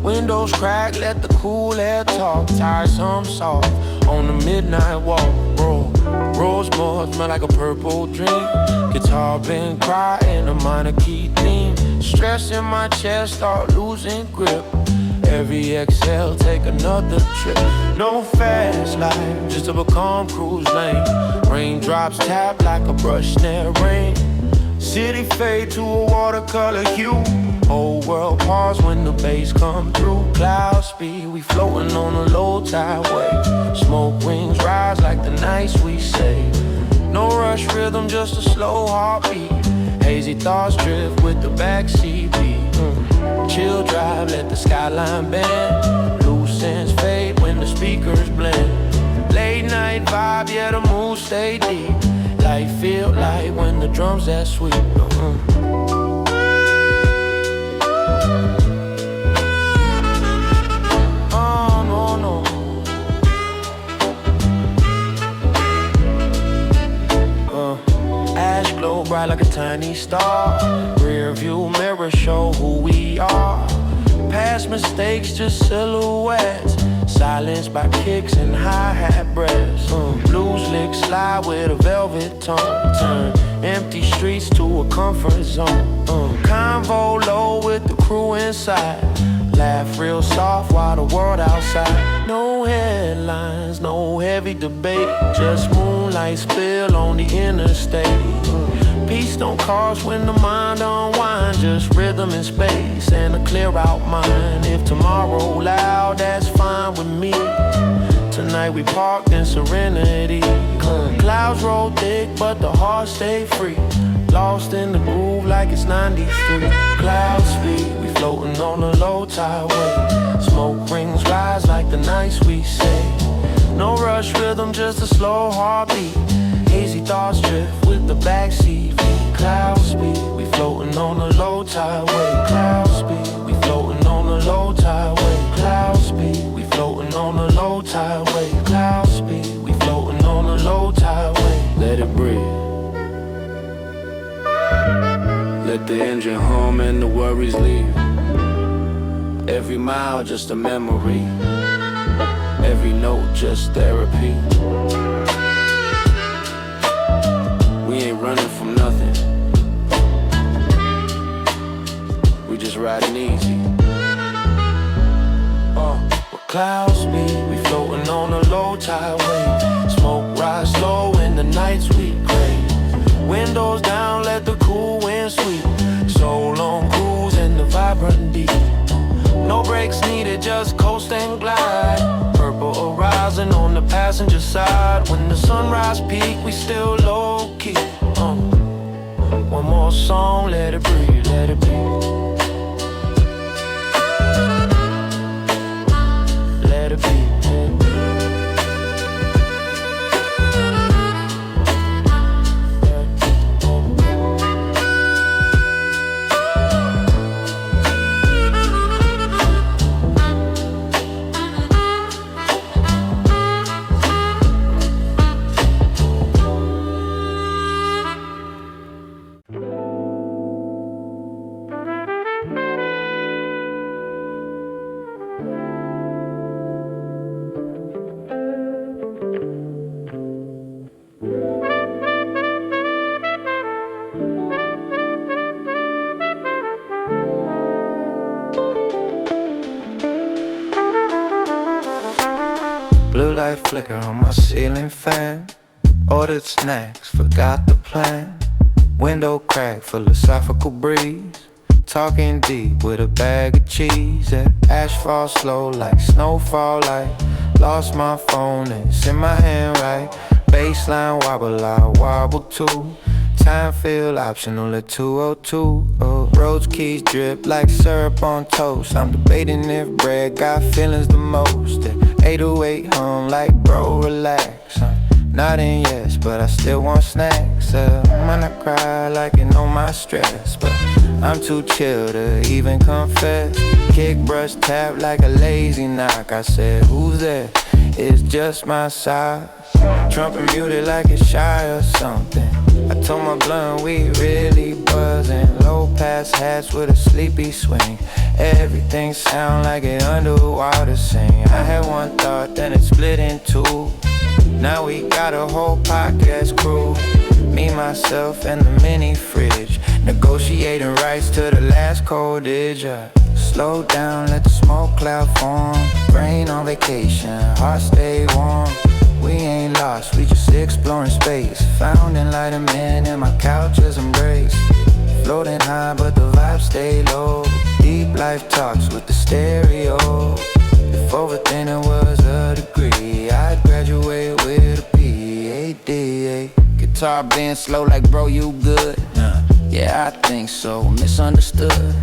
S2: Windows crack, let the cool air talk. Tires hum soft on the midnight walk. Rosemark smell like a purple dream. Guitar been crying, a minor key theme. Stress in my chest, start losing grip. Every exhale, take another trip. No fast life, just a calm cruise lane. Raindrops tap like a brush near rain. City fade to a watercolor hue. Whole world pause when the bass come through. Cloud speed, we floating on a low tide wave. Smoke rings rise like the nights we save. No rush rhythm, just a slow heartbeat. Hazy thoughts drift with the backseat beat. Chill drive, let the skyline bend. Loose ends fade when the speakers blend. Late night vibe, yeah, the mood stay deep. Life feel like when the drums that sweet. Oh no, no. Ash glow bright like a tiny star. Rear view mirror show who we are. Past mistakes just silhouettes. Silenced by kicks and hi-hat breaths. Blues lick slide with a velvet tone. Turn empty streets to a comfort zone. Convo low with the crew inside. Laugh real soft while the world outside. No headlines, no heavy debate. Just moonlight spill on the interstate. Peace don't cost when the mind unwind. Just rhythm and space and a clear out mind. If tomorrow loud, that's fine with me. Tonight we parked in serenity. Clouds roll thick, but the heart stay free. Lost in the groove like it's 93. Cloud speed, we floating on a low tide wave. Smoke rings rise like the nights we say. No rush rhythm, just a slow heartbeat. Hazy thoughts drift with the backseat. Cloud speed, we floating on a low tide wave. Cloud speed, we floating on a low tide wave. Cloud speed, we floating on a low tide wave. Cloud speed, we floating on a low tide wave. Let it breathe. Let the engine hum and the worries leave. Every mile just a memory. Every note just therapy. We ain't running from nothing. We just riding easy. With cloud speed, we
S7: floating on a low tide wave. Smoke rise slow in the nights we crave. Windows down, let the cool wind sweep. Soul on cruise in the vibrant beat. No brakes needed, just coast and glide. Purple horizon on the passenger side. When the sunrise peak, we still low key. One more song, let it breathe, let it breathe. Let it be.
S2: Blue light flicker on my ceiling fan. Ordered snacks, forgot the plan. Window crack, philosophical breeze. Talking deep with a bag of cheese. That asphalt slow like snowfall light. Lost my phone and it's in my hand right. Baseline wobble, I wobble too. Time feel optional at 2:02. Rose keys drip like syrup on toast. I'm debating if bread got feelings the most. That 808 hum like bro relax. Not in yes, but I still want snacks. When I cry like you know my stress, but I'm too chill to even confess. Kick brush tap like a lazy knock. I said who's there? It's just my side. Trumpet muted like it's shy or something. I told my blunt we really buzzing. Low pass hats with a sleepy swing. Everything sound like an underwater sing. I had one thought, then it split in two. Now we got a whole podcast crew. Me, myself, and the mini fridge. Negotiating rights to the last codage. Slow down, let the smoke cloud form. Brain on vacation, heart stay warm. We ain't lost, we just exploring space. Found enlightenment in my couch's embrace. Floating high, but the vibes stay low. Deep life talks with the stereo. If overthinking was a degree, I'd graduate with a PhD. Guitar being slow like bro, you good? Yeah, I think so, misunderstood.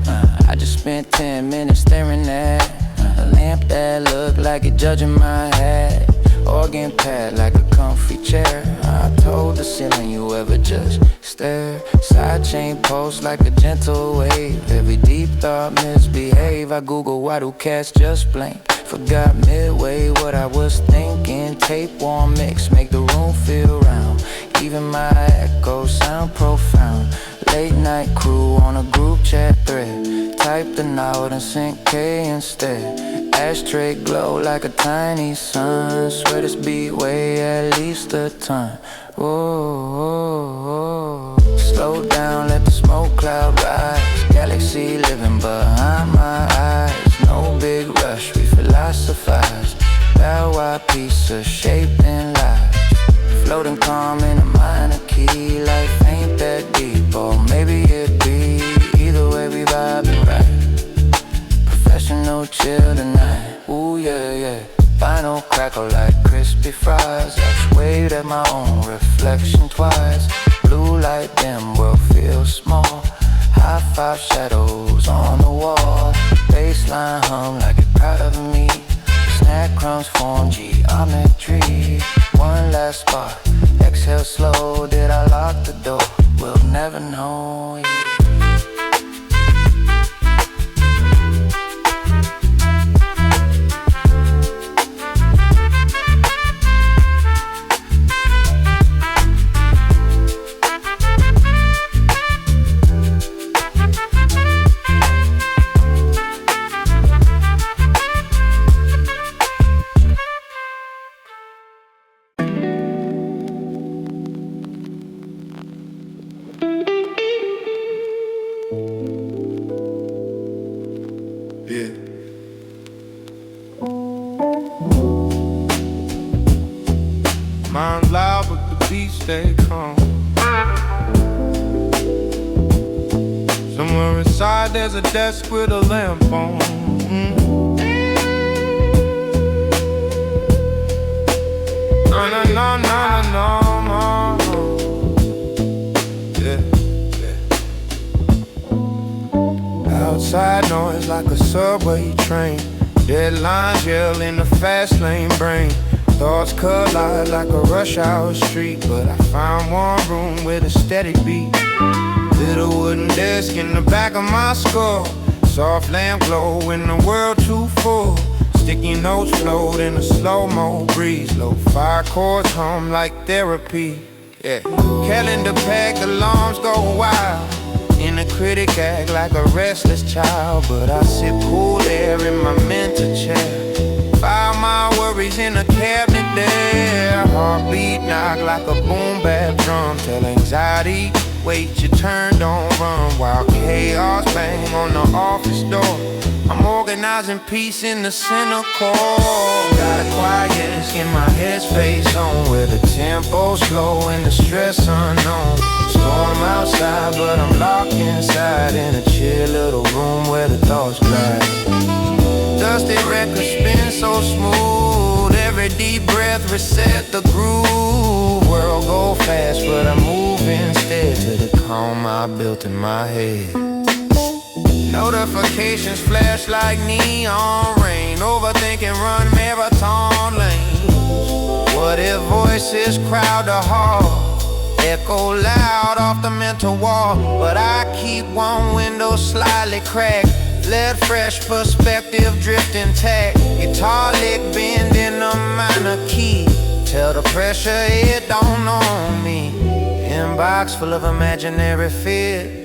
S2: I just spent 10 minutes staring at a lamp that looked like it judging my head. Organ pad like a comfy chair. I told the ceiling you ever just stare. Side chain post like a gentle wave. Every deep thought misbehave. I Google why do cats just blink. Forgot midway what I was thinking. Tape warm mix make the room feel round. Even my echoes sound profound. Late night crew on a group chat thread. Type the note and sync K instead. Ashtray glow like a tiny sun. Swear this beat weigh at least a ton. Whoa. Slow down, let the smoke cloud rise. Galaxy living behind my eyes. No big rush, we philosophize. Bow wide piece of shape and life. Floating calm in a minor key. Life ain't that deep, or maybe it be. Either way we vibing right. Professional chill tonight. Ooh yeah. Final crackle like crispy fries. That's waved at my own reflection twice. Blue light dim, world feels small. High five shadows on the wall. Baseline hum like you're proud of me. Snack crumbs form geometry. One last spot, exhale slow. Did I lock the door? We'll never know.
S3: there's a desk with a lamp on. No, no, no, no, no, no, no. Yeah, yeah. Outside noise like a subway train. Deadlines yell in the fast lane brain. Thoughts collide like a rush hour street. But I found one room with a steady beat. Little wooden desk in the back of my skull. Soft lamp glow in the world too full. Sticky notes float in a slow-mo breeze. Low-fi chords hum like therapy. Yeah. Calendar packed, alarms go wild. Inner critic act like a restless child. But I sip cool air in my mental chair. File my worries in a cabinet there. Heartbeat knock like a boom-bap drum. Tell anxiety, wait your turn, don't run. While chaos bang on the office door. I'm organizing peace in the center core. Got a quiet in my headspace zone, where the tempo's slow and the stress unknown. Storm outside but I'm locked inside, in a chill little room where the thoughts glide. Dusty record spin so smooth. Every deep breath reset the groove. World go fast but I move instead to the calm I built in my head. Notifications flash like neon rain. Overthinking run marathon lanes. What if voices crowd the hall? Echo loud off the mental wall. But I keep one window slightly cracked. Let fresh perspective drift intact. Guitar lick bend in a minor key. Tell the pressure it don't own me. Inbox full of imaginary fears.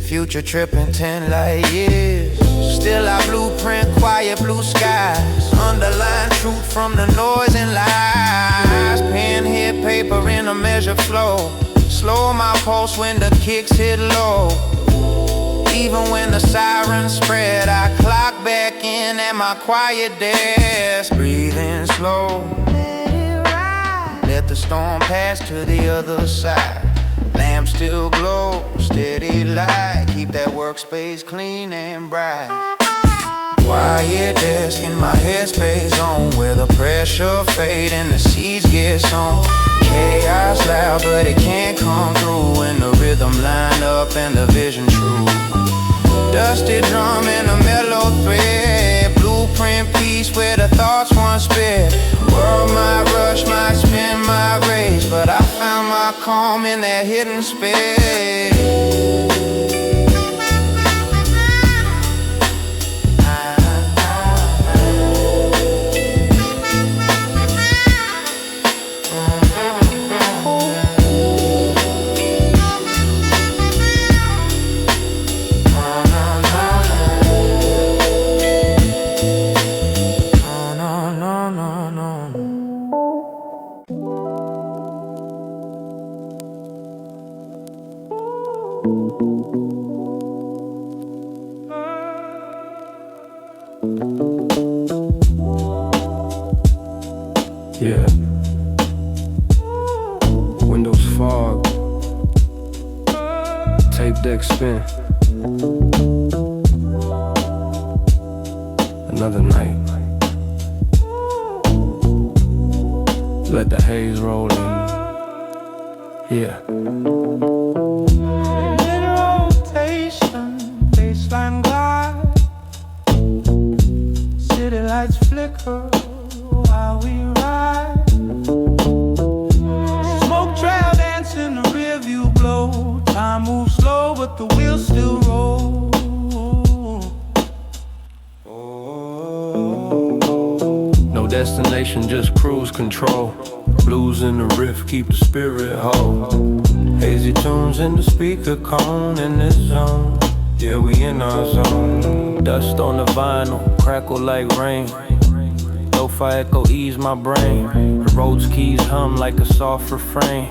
S3: Future tripping 10 light years. Still I blueprint quiet blue skies. Underline truth from the noise and lies. Pen hit paper in a measured flow. Slow my pulse when the kicks hit low. Even when the sirens spread, I clock back in at my quiet desk. Breathing slow. Let the storm pass to the other side. Lamp still glow, steady light. Keep that workspace clean and bright. Quiet desk in my headspace zone, where the pressure fade and the seeds get sown. Chaos loud but it can't come through when the rhythm line up and the vision true. Dusty drum and a mellow thread. Blueprint piece where the thoughts once sped. World might rush, might spin my race, but I found my calm in that hidden space. Yeah. Windows fog. Tape deck spin. Another night. Let the haze roll in. Yeah. Rotation, baseline glide. City lights flicker while we ride. Smoke trail dance in the rearview glow. Time moves slow, but the wheels still roll. No destination, just cruise control. Blues in the riff, keep the spirit whole. Hazy tunes in the speaker cone in this zone. Yeah, we in our zone. Dust on the vinyl, crackle like rain. Lo-fi echo ease my brain. The road's keys hum like a soft refrain.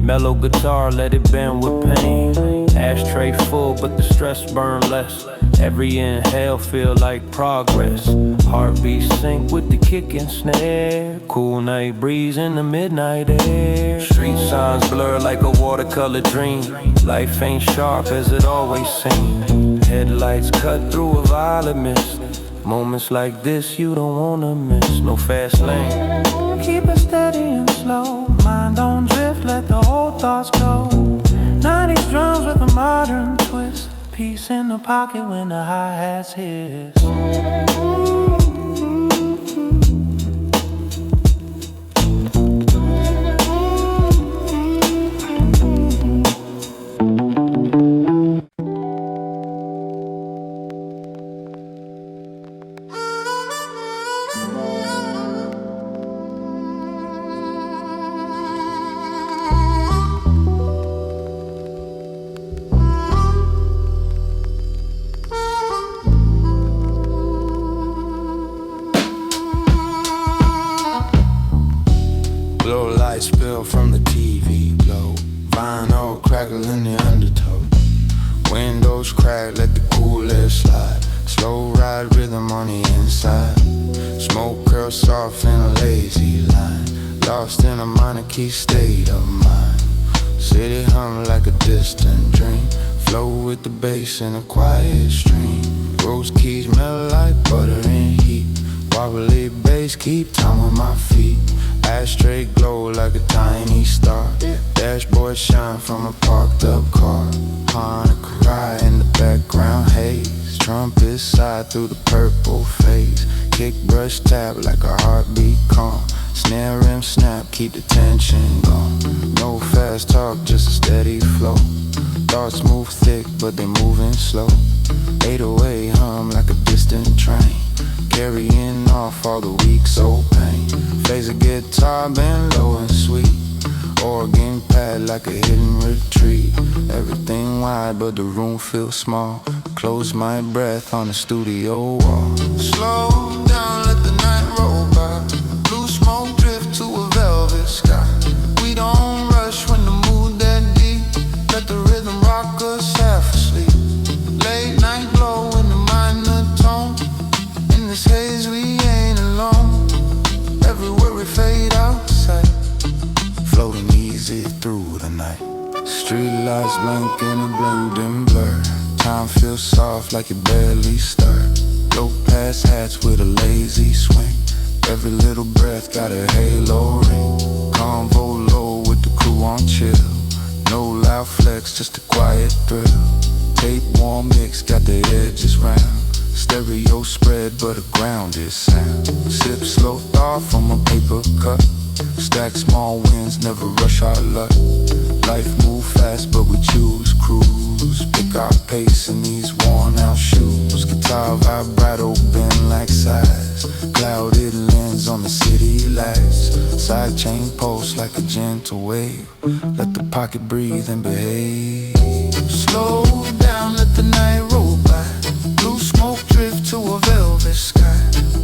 S3: Mellow guitar, let it bend with pain. Ashtray full, but the stress burn less. Every inhale feel like progress. Heartbeat sync with the kick and snare. Cool night breeze in the midnight air. Street signs blur like a watercolor dream. Life ain't sharp as it always seemed.
S7: Headlights cut through a violet mist. Moments like this you don't wanna miss. No fast lane.
S9: Keep it steady and slow. Mind don't drift, let the old thoughts go. 90s drums with a modern twist. Peace in the pocket when the hi-hats hit.
S2: Low light spill from the TV glow. Vinyl crackle in the undertow. Windows crack, let the cool air slide. Slow ride rhythm on the inside. Smoke curl soft in a lazy line. Lost in a minor key state of mind. City hum like a distant dream. Flow with the bass in a quiet stream. Rose keys mellow like butter in heat. Wobbly bass keep time with my feet. Ashtray glow like a tiny star. Dashboard shine from a parked up car. Hanukkah cry in the background haze. Trumpet sigh through the purple phase. Kick brush tap like a heartbeat calm. Snare rim snap, keep the tension gone. No fast talk, just a steady flow. Thoughts move thick, but they moving slow. 808 hum like a distant train. Carrying off all the week's old pain. Plays a guitar, bend low and sweet. Organ pad like a hidden retreat. Everything wide, but the room feels small. Close my breath on the studio wall. Slow down, let the night roll by. Blue smoke drift to a velvet sky. We don't rush when the mood that deep. Let the rhythm rock us half asleep. Late night glow in the minor tone. In this haze we ain't alone. Everywhere we fade outside. Floating easy through the night. Street lights blink in a blending blur. Time feels soft like it barely stirred. Low past hats with a lazy swing. Every little breath got a halo ring. Convo low with the crew on chill. No loud flex, just a quiet thrill. Tape warm mix, got the edges round. Stereo spread, but a grounded sound. Sip slow thought from a paper cup. Stack small wins, never rush our luck. Life move fast, but we choose cruise. Pick our pace in these worn out shoes. Guitar vibrato bend like size. Clouded lens on the city lights. Side chain pulse like a gentle wave. Let the pocket breathe and behave. Slow down, let the night roll by. Blue smoke drift to a velvet sky.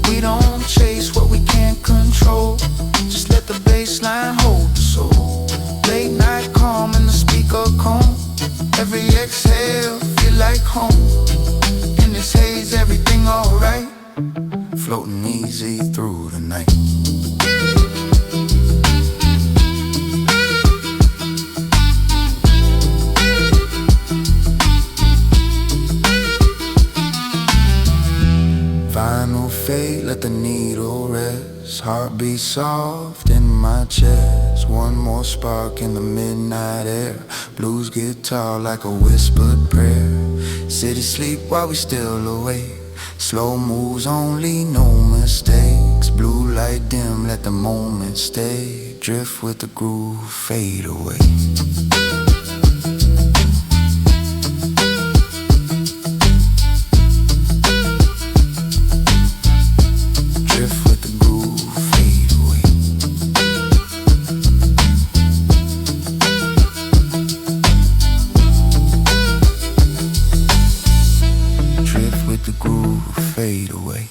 S2: We don't chase what we can't control. Just let the bass line hold the soul. Late night calm in the speaker cone. Every exhale feel like home. In this haze everything alright. Floating easy through the night. Vinyl fade, let the needle rest. Heartbeat soft in my chest. One more spark in the midnight air. Blues guitar like a whispered prayer. City sleep while we still awake. Slow moves only, no mistakes. Blue light dim, let the moment stay. Drift with the groove, fade away. Fade away.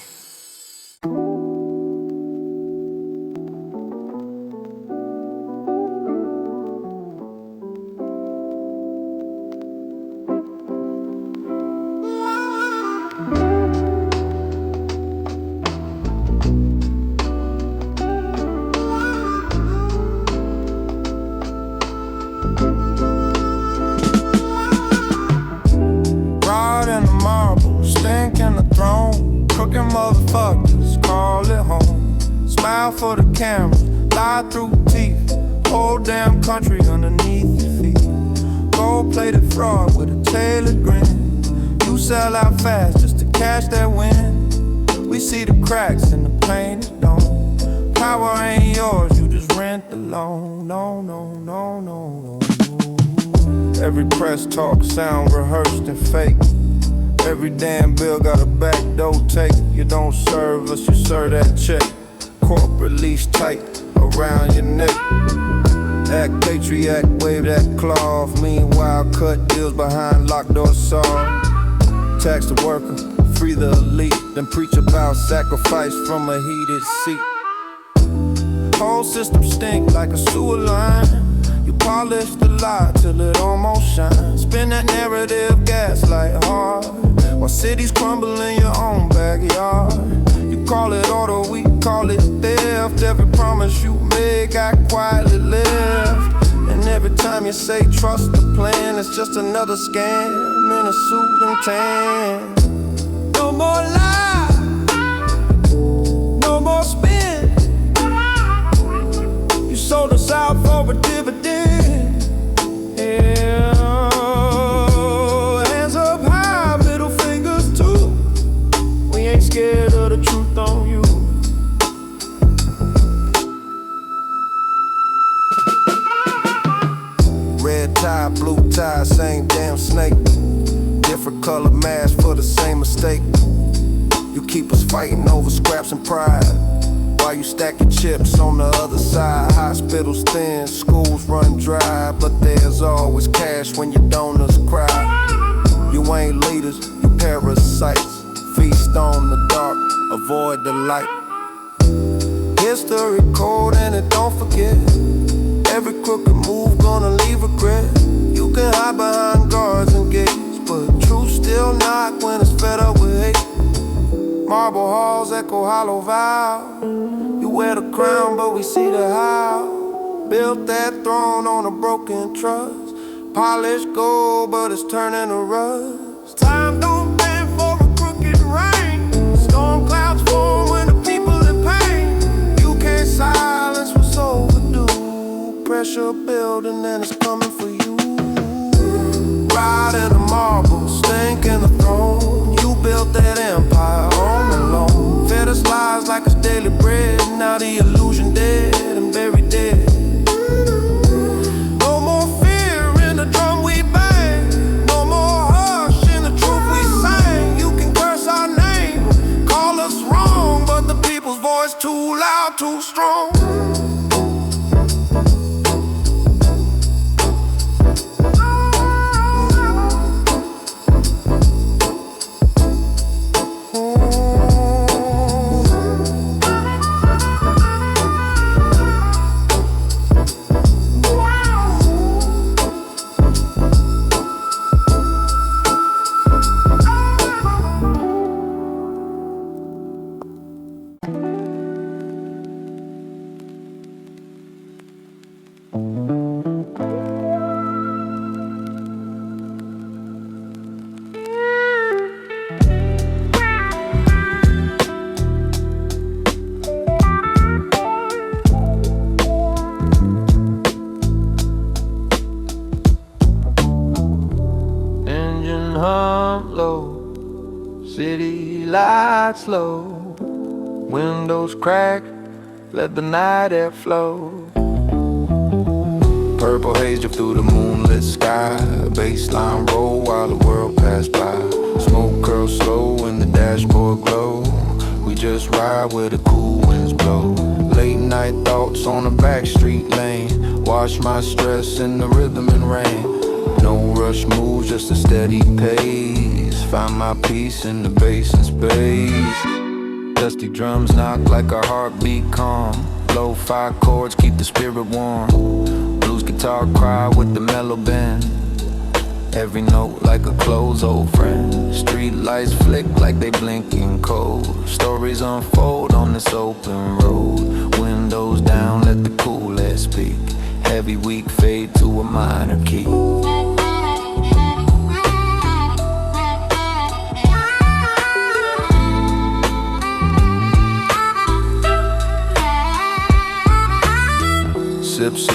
S2: Ride in the
S3: Hardworking motherfuckers, call it home. Smile for the camera, lie through teeth. Whole damn country underneath your feet. Gold-plated fraud with a tailored grin. You sell out fast just to cash that win. We see the cracks in the painted dome. Power ain't yours, you just rent the loan. No, no, no, no, no. Every press talk sound rehearsed and fake. Every damn bill got a back door take. You don't serve us, you serve that check. Corporate leash tight around your neck. Act patriot, wave that cloth. Meanwhile, cut deals behind locked door saw. Tax the worker, free the elite. Then preach about sacrifice from a heated seat. Whole system stink like a sewer line. You polish the lie till it almost shines. Spin that narrative, gaslight hard, while cities crumble in your own backyard. You call it order, we call it theft. Every promise you made got quietly left. And every time you say trust the plan, it's just another scam in a suit and tan. No more lie, no more spin. You sold us out for a dividend. Yeah. Hands up high, middle fingers too. We ain't scared of the truth on you. Red tie, blue tie, same damn snake. Different color mask for the same mistake. You keep us fighting over scraps and pride, while you stacking chips on the other side. Hospitals thin, schools run dry, but there's always cash when your donors cry. You ain't leaders, you parasites. Feast on the dark, avoid the light. History cold and it don't forget. Every crooked move gonna leave regret. You can hide behind guards and gates, but truth still knock when it's fed up with hate. Marble halls echo hollow vow. You wear the crown, but we see the how. Built that throne on a broken trust. Polished gold, but it's turning to rust. Time don't bend for a crooked rain. Storm clouds form when the people in pain. You can't silence what's overdue. Pressure building and it's coming for you. Ride in the marble, stink in the throne. You built that empire on the loan. Fed us lies like it's daily bread. Now the illusion dead and buried dead. No more fear in the drum we bang. No more hush in the truth we sing. You can curse our name, call us wrong, but the people's voice too loud, too strong. City lights low, windows crack, let the night air flow. Purple haze drip through the moonlit sky. Baseline roll while the world passed by. Smoke curls slow in the dashboard glow. We just ride where the cool winds blow. Late night thoughts on a backstreet lane. Wash my stress in the rhythm and rain. No rush moves, just a steady pace. Find my peace in the bass and space. Dusty drums knock like our heartbeat calm. Low-fi chords keep the spirit warm. Blues guitar cry with the mellow bend. Every note like a close old friend. Street lights flick like they blinking cold. Stories unfold on this open road. Windows down, let the cool air speak. Heavy weak fade to a minor key.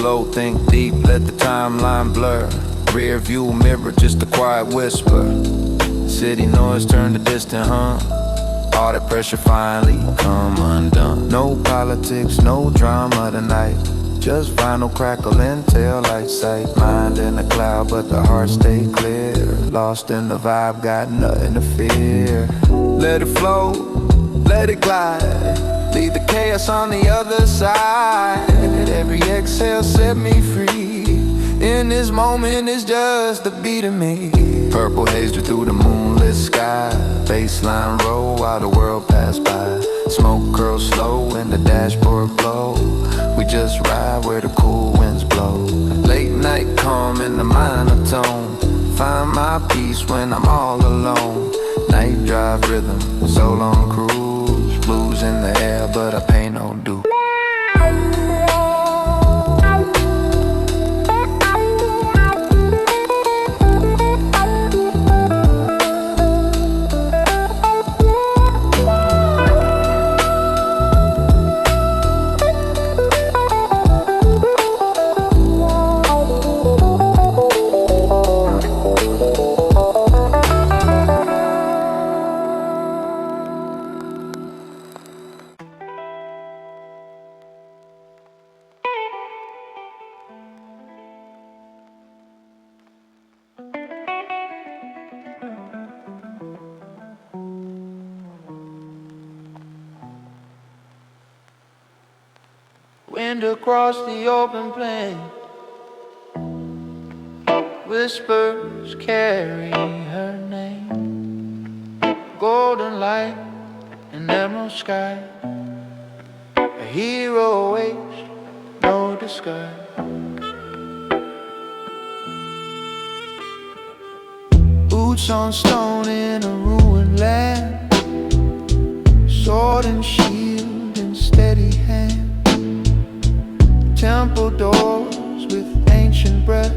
S1: slow, think deep, let the timeline blur. Rear view mirror, just a quiet whisper. City noise turn to distant hum. All that pressure finally come undone. No politics, no drama tonight. Just vinyl crackling, tail light sight. Mind in a cloud, but the heart stay clear. Lost in the vibe, got nothing to fear. Let it flow, let it glide. Leave the chaos on the other side. Every exhale set me free. In this moment, it's just the beat of me. Purple haze through the moonlit sky. Baseline roll while the world pass by. Smoke curls slow and the dashboard glow. We just ride where the cool winds blow. Late night calm in the minor tone. Find my peace when I'm all alone. Night drive rhythm, so long cruise. Blues in the air, but I pay no due.
S2: Wind across the open plain. Whispers carry her name. Golden light and emerald sky. A hero waits, no disguise. Boots on stone in a ruined land. Sword and shield in steady hand. Temple doors with ancient breath.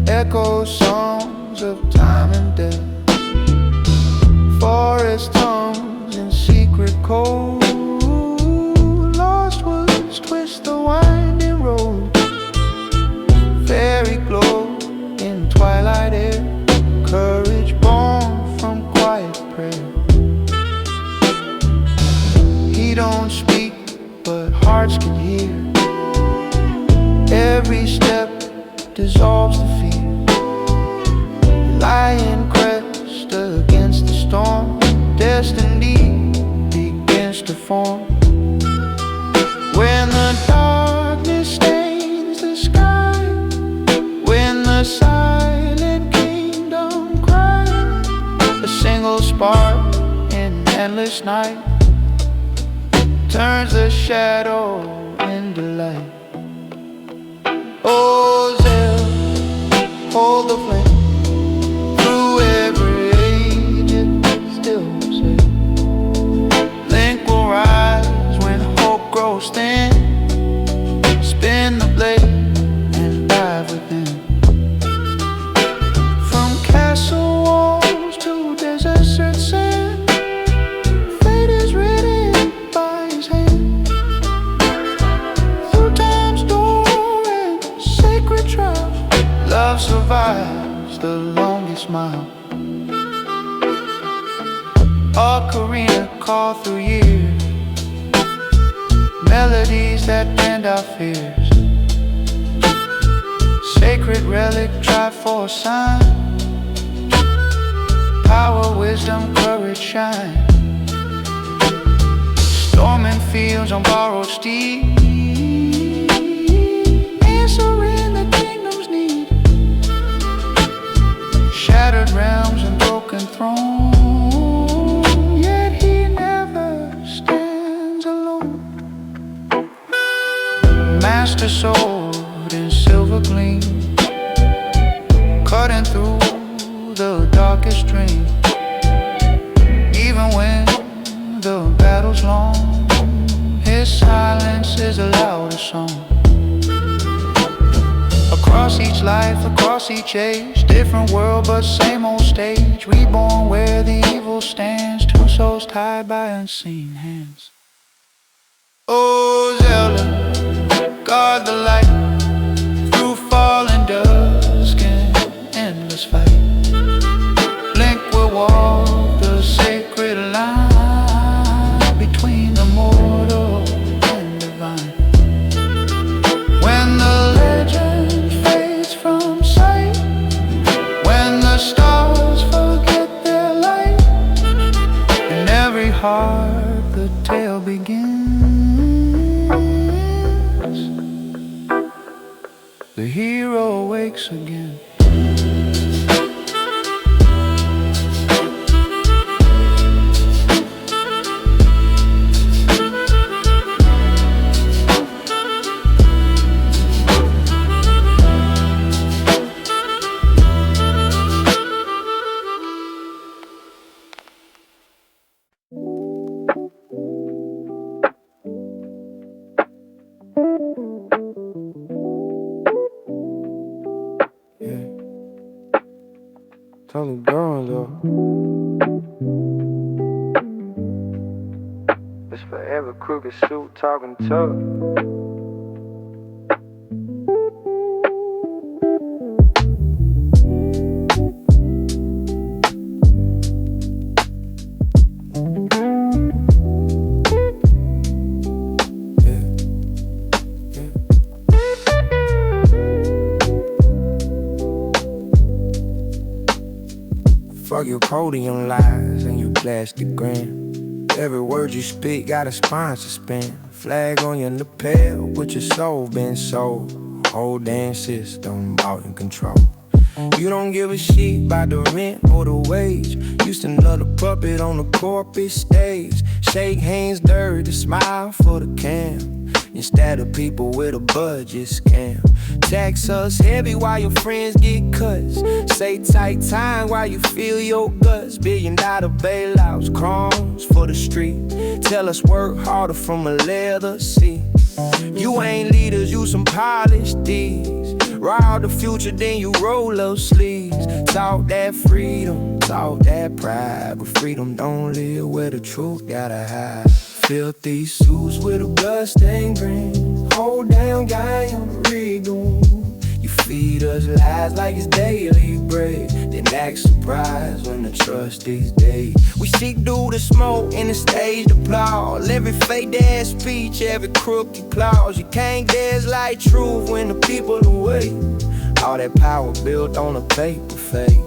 S2: Echo songs of time and death. Forest hums in secret cold. Lost woods twist the winding road. Fairy glow in twilight air. Courage born from quiet prayer. He don't speak, but hearts can hear. Every step dissolves the fear. Lion crest against the storm. Destiny begins to form. When the darkness stains the sky. When the silent kingdom cries. A single spark in endless night turns the shadow into light. Oh, Zell, hold the flame. Through every age it still says. Link will rise when hope grows thin. Spin the blade and dive within. From castle walls to desert sand. Fate is written by his hand. Through time's door and sacred trial, love survives the longest mile. Ocarina call through years. Melodies that bend our fears. Sacred relic try for a sign. Power, wisdom, courage shine. Storming fields on borrowed steed. Answering the kingdom's need. Shattered realms and broken thrones. Yet he never stands alone. Master sword in silver gleam. Cutting through the darkest dream. Even when the battle's long, his silence is a louder song. Across each life, across each age, different world but same old stage. Reborn where the evil stands, two souls tied by unseen hands. Oh, Zelda,
S5: guard the light through falling dusk and endless fight. Link will walk the sacred line between the mortal and divine. When the legend fades from sight, when the stars forget their light, in every heart the tale begins. The hero awakes again.
S2: Totally gone though. It's forever crooked suit talking tough. Fuck your podium lies and your plastic grin. Every word you speak got a sponsor spin. Flag on your lapel, but your soul been sold. Whole damn system bought and control. You don't give a shit about the rent or the wage. Used to another puppet on the corporate stage. Shake hands dirty, smile for the cam. Instead of people with a budget scam. Tax us heavy while your friends get cuts. Say tight time while you feel your guts. $1 billion bailouts, crumbs for the street. Tell us work harder from a leather seat. You ain't leaders, you some polished thieves. Ride the future, then you roll up sleeves. Talk that freedom, talk that pride. But freedom don't live where the truth gotta hide. Filthy suits with a bloodstained green. Hold down guy on the regal. You feed us lies like it's daily bread. Then act surprised when the trust is dead. We seek through the smoke and the stage applause. Every fake ass speech, every crooked clause. You can't gaslight truth when the people away. All that power built on a paper fake.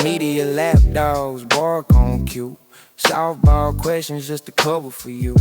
S2: Media lapdogs bark on cue. Softball questions just a cover for you.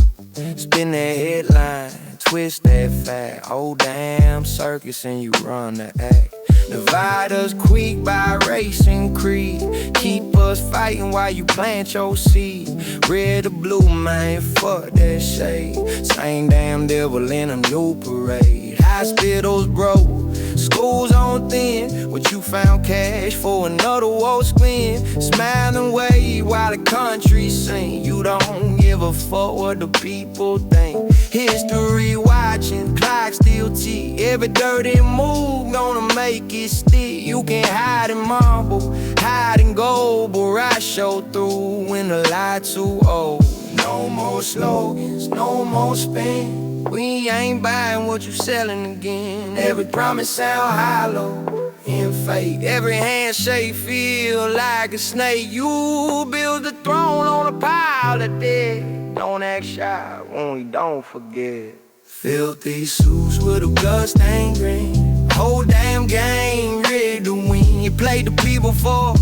S2: Spin that headline, twist that fact. Oh damn circus and you run the act. Divide us quick by race and creed. Keep us fighting while you plant your seed. Red or blue, man, fuck that shade. Same damn devil in a new parade. Hospitals broke, schools on thin. What you found cash for another woe spin. Smile and wave while the country sing. You don't give a fuck what the people think. History watching, clock still tick. Every dirty move gonna make it stick. You can hide and marble, hide and go, but I show through when the lie too old. No more slogans, no more spin. We ain't buying what you selling again. Every promise sound hollow and fake. Every handshake feel like a snake. You build the throne on a pile of dead. Don't act shy when we don't forget. Filthy suits with a bloodstained green. Whole damn game ready to win. You played the people for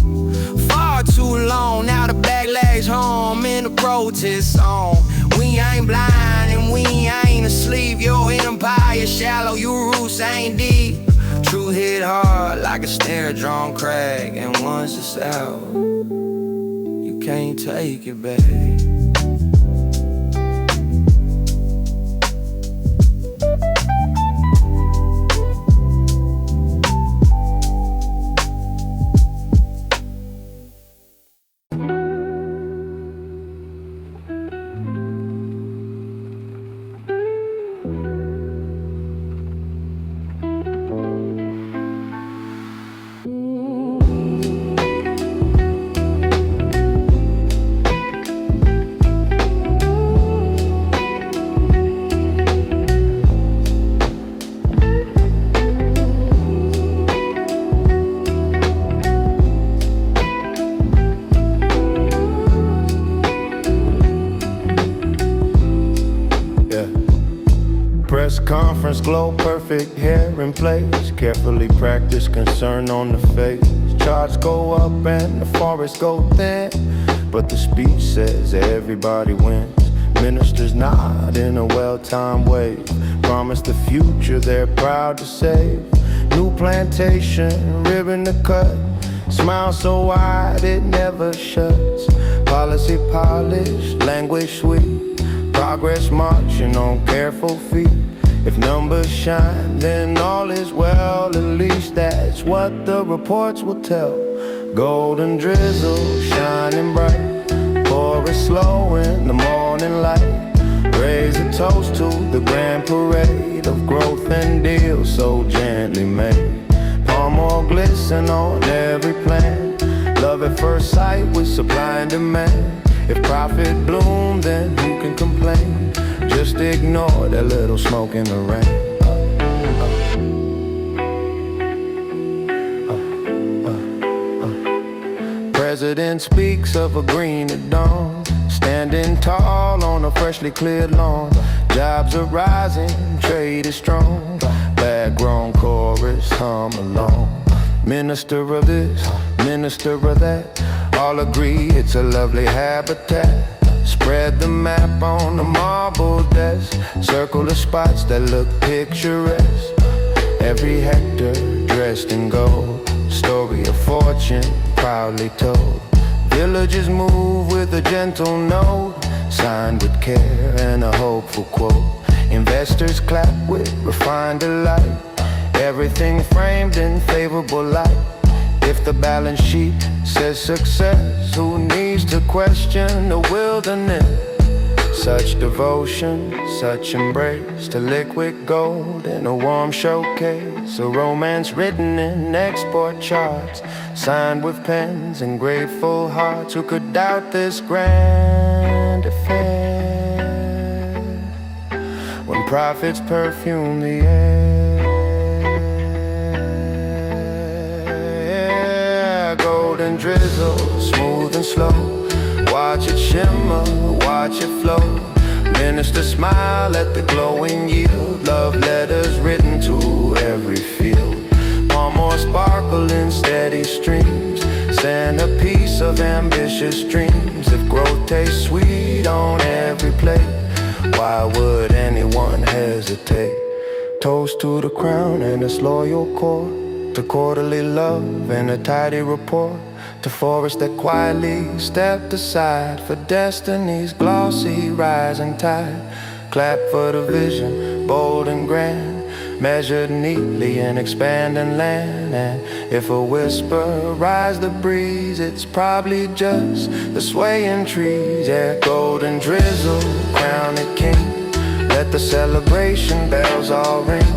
S2: far too long. Now the backlash home in a protest song. We ain't blind and we ain't asleep. Your empire shallow, your roots ain't deep. Truth hit hard like a snare drum crack. And once it's out, you can't take it back.
S7: Conference glow, perfect hair in place. Carefully practiced concern on the face. Charts go up and the forests go thin, but the speech says everybody wins. Ministers nod in a well-timed wave. Promise the future they're proud to save. New plantation, ribbon to cut. Smile so wide it never shuts. Policy polished, language sweet. Progress marching on careful feet. If numbers shine, then all is well. At least that's what the reports will tell. Golden drizzle, shining bright. Pour it slow in the morning light. Raise a toast to the grand parade of growth and deals so gently made. Palm oil glisten on every plan. Love at first sight with supply and demand. If profit bloom, then who can complain? Just ignore that little smoke in the rain. President speaks of a green at dawn, standing tall on a freshly cleared lawn. Jobs are rising, trade is strong. Bad-grown chorus hum along. Minister of this, minister of that, all agree it's a lovely habitat. Spread the map on the marble desk. Circle the spots that look picturesque. Every hectare dressed in gold. Story of fortune proudly told. Villagers move with a gentle note, signed with care and a hopeful quote. Investors clap with refined delight. Everything framed in favorable light. If the balance sheet says success, who needs to question the wilderness? Such devotion, such embrace to liquid gold in a warm showcase. A romance written in export charts, signed with pens and grateful hearts. Who could doubt this grand affair when profits perfume the air? Golden drizzle, smooth and slow. Watch it shimmer, watch it flow. Minister smile at the glowing yield. Love letters written to every field. Palm more sparkle in steady streams. Send a piece of ambitious dreams. If growth tastes sweet on every plate, why would anyone hesitate? Toast to the crown and its loyal court, to quarterly love and a tidy report, to forests that quietly stepped aside for destiny's glossy rising tide. Clap for the vision, bold and grand, measured neatly in expanding land. And if a whisper rise the breeze, it's probably just the swaying trees. Yeah, golden drizzle, crown it king. Let the celebration bells all ring.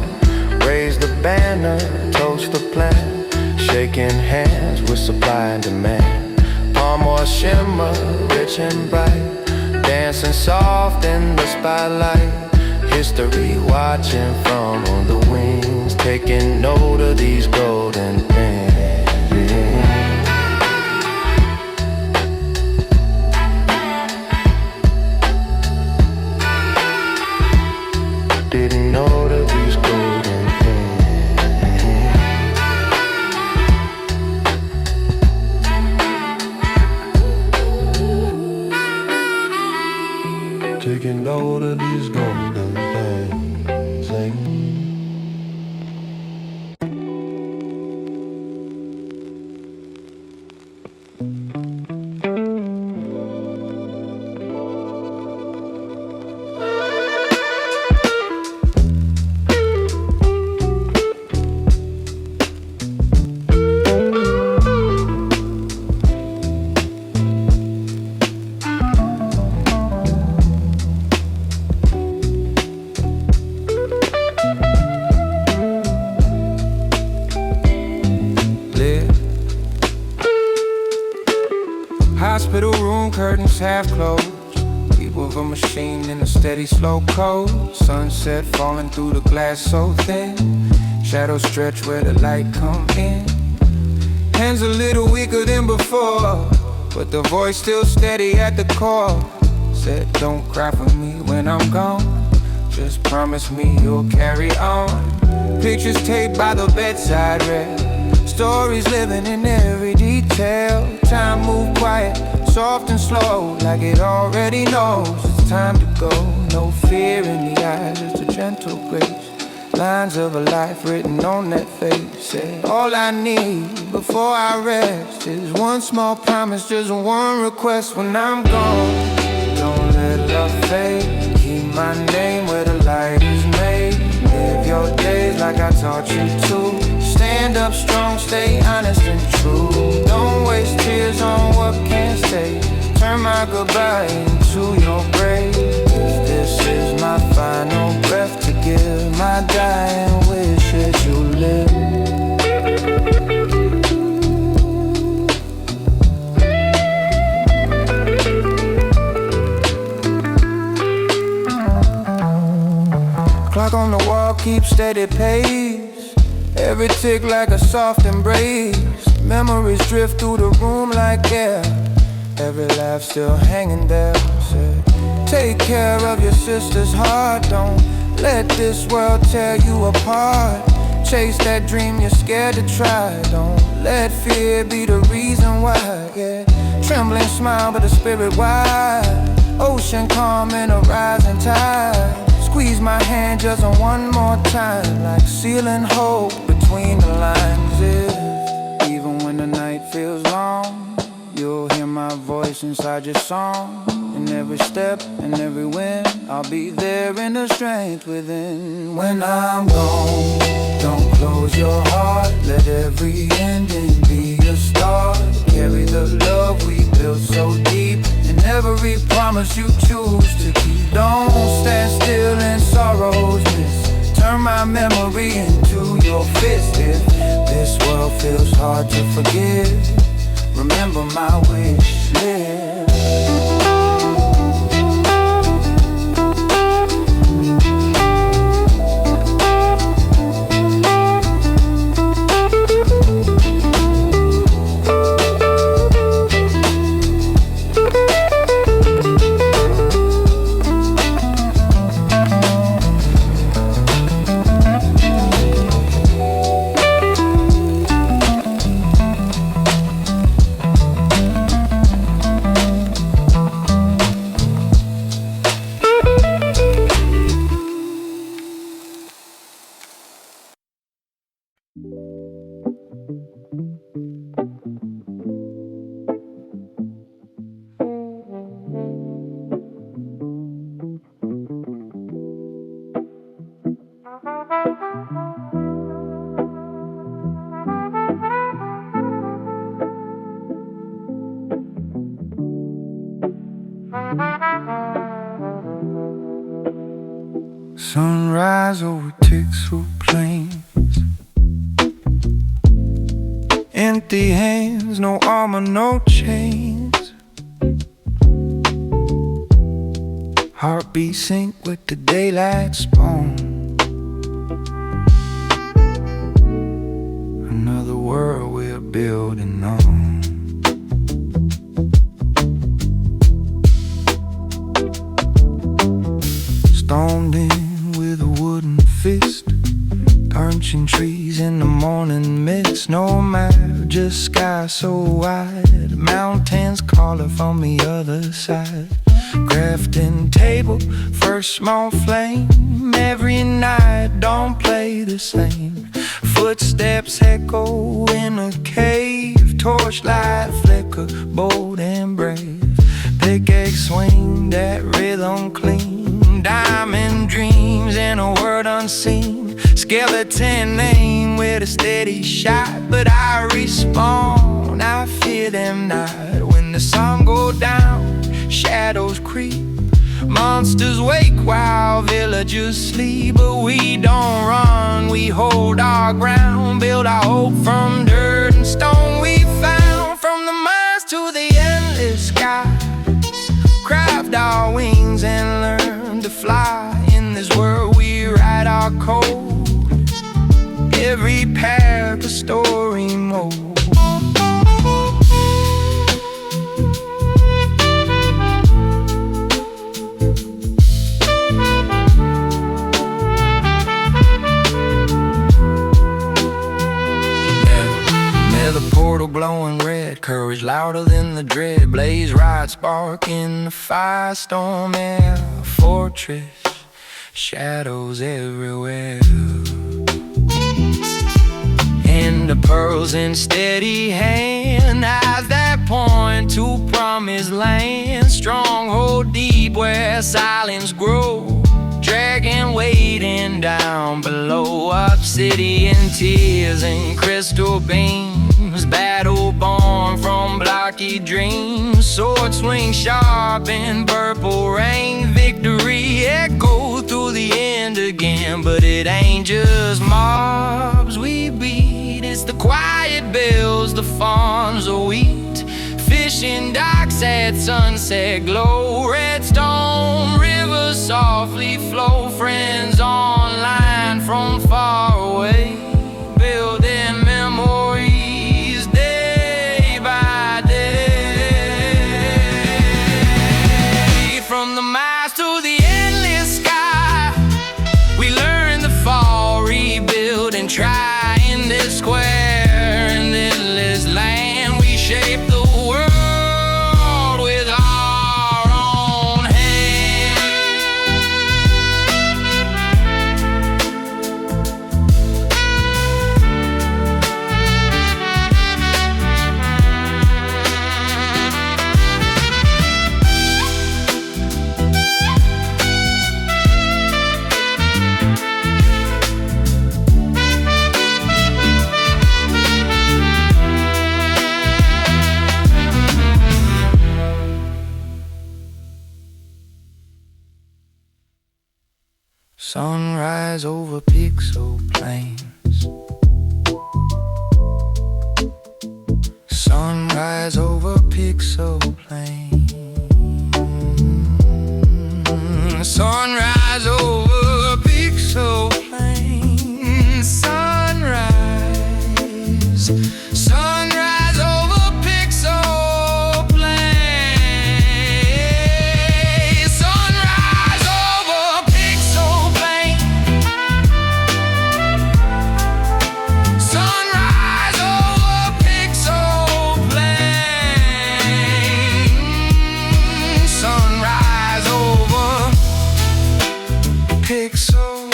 S7: Raise the banner, toast the plan. Shaking hands with supply and demand. Palm oil shimmer, rich and bright. Dancing soft in the spotlight. History watching from on the wings. Taking note of these golden things. Didn't know that these golden taking note of these golden things.
S3: Hospital room curtains half closed. People of a machine in a steady slow cold. Sunset falling through the glass so thin. Shadows stretch where the light come in. Hands a little weaker than before, but the voice still steady at the core. Said don't cry for me when I'm gone. just promise me you'll carry on. Pictures taped by the bedside rail, stories living in every detail. Time moved quiet, soft and slow, like it already knows it's time to go. No fear in the eyes, just a gentle grace. Lines of a life written on that face. Said, all I need before I rest is one small promise, just one request. When I'm gone, don't let love fade. Keep my name where the light is made. Live your days like I taught you to. Stand up strong, stay honest and true. Don't waste tears on what can't stay. Turn my goodbye into your grave. If this is my final breath to give, my dying wish that you live. Clock on the wall keeps steady pace. Every tick like a soft embrace. Memories drift through the room like air. Every laugh still hanging there. Said, take care of your sister's heart. Don't let this world tear you apart. Chase that dream you're scared to try. Don't let fear be the reason why. Yeah, trembling smile but the spirit wide. Ocean calm in a rising tide. Squeeze my hand just one more time, like sealing hope between the lines. If even when the night feels long, you'll hear my voice inside your song. In every step and every win, I'll be there in the strength within. When I'm gone, don't close your heart. Let every ending be a start. Carry the love we built so deep, and every promise you choose to keep. Don't stand still in sorrow's mist. Turn my memory into your fist. If this world feels hard to forgive, remember my wish, live. Sunrise overtakes through plains. Empty hands, no armor, no chains. Heartbeat sync with the daylight spawn. Another world we're building on. Stoned in with a wooden fist, punching trees in the morning mist. No matter, just sky so wide, mountains calling from the other side. Crafting table, first small flame. Every night, don't play the same. Footsteps echo in a cave. Torchlight flicker, bold and brave. Pickaxe swing, that rhythm clean. Diamond dreams in a world unseen. Skeleton aim with a steady shot, but I respawn, I fear them not. When the sun goes down, shadows creep. Monsters wake while villagers sleep. But we don't run, we hold our ground. Build our hope from dirt and stone we found. From the mines to the endless sky, craft our wings and learn to fly. In this world we write our code. Every path a story mode. rage louder than the dread. Blaze right spark in the firestorm air. A fortress, shadows everywhere. And the pearls in steady hand, eyes that point to promised land. Stronghold deep where silence grows. Dragon waiting down below. Obsidian tears and crystal beams. Battle born from blocky dreams. Sword swing sharp in purple rain. Victory echo through the end again. But it ain't just mobs we beat. It's the quiet bells, the farms of wheat. Fishing docks at sunset glow. Redstone rivers softly flow. Friends online from far away. Building memories day by day. From the miles to the endless sky, we learn to fall, rebuild and try. In this square and endless land, we shape the world with our own hands. Sunrise over pixel plains. Sunrise over pixel plains. Sunrise over pixel plains. Sunrise. Sunrise over pixel plains. Sunrise over pixel plains. Sunrise over pixel plains. Sunrise over pixel.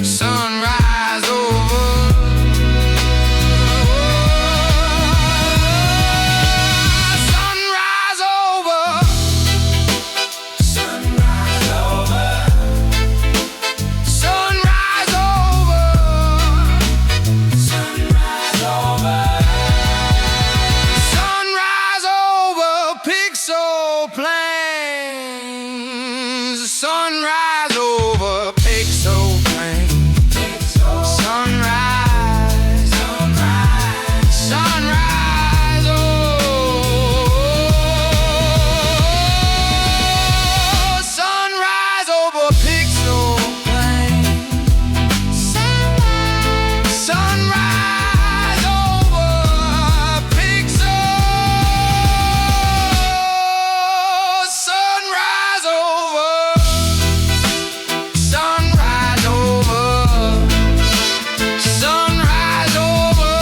S3: Sunrise over. Sunrise over. Sunrise over. Sunrise over. Sunrise over. Sunrise over pixel plains. Sunrise over pixel plains. Sunrise. Sunrise. Oh. Sunrise over pixel plains. Sunrise over pixel. Sunrise over. Sunrise over. Sunrise over.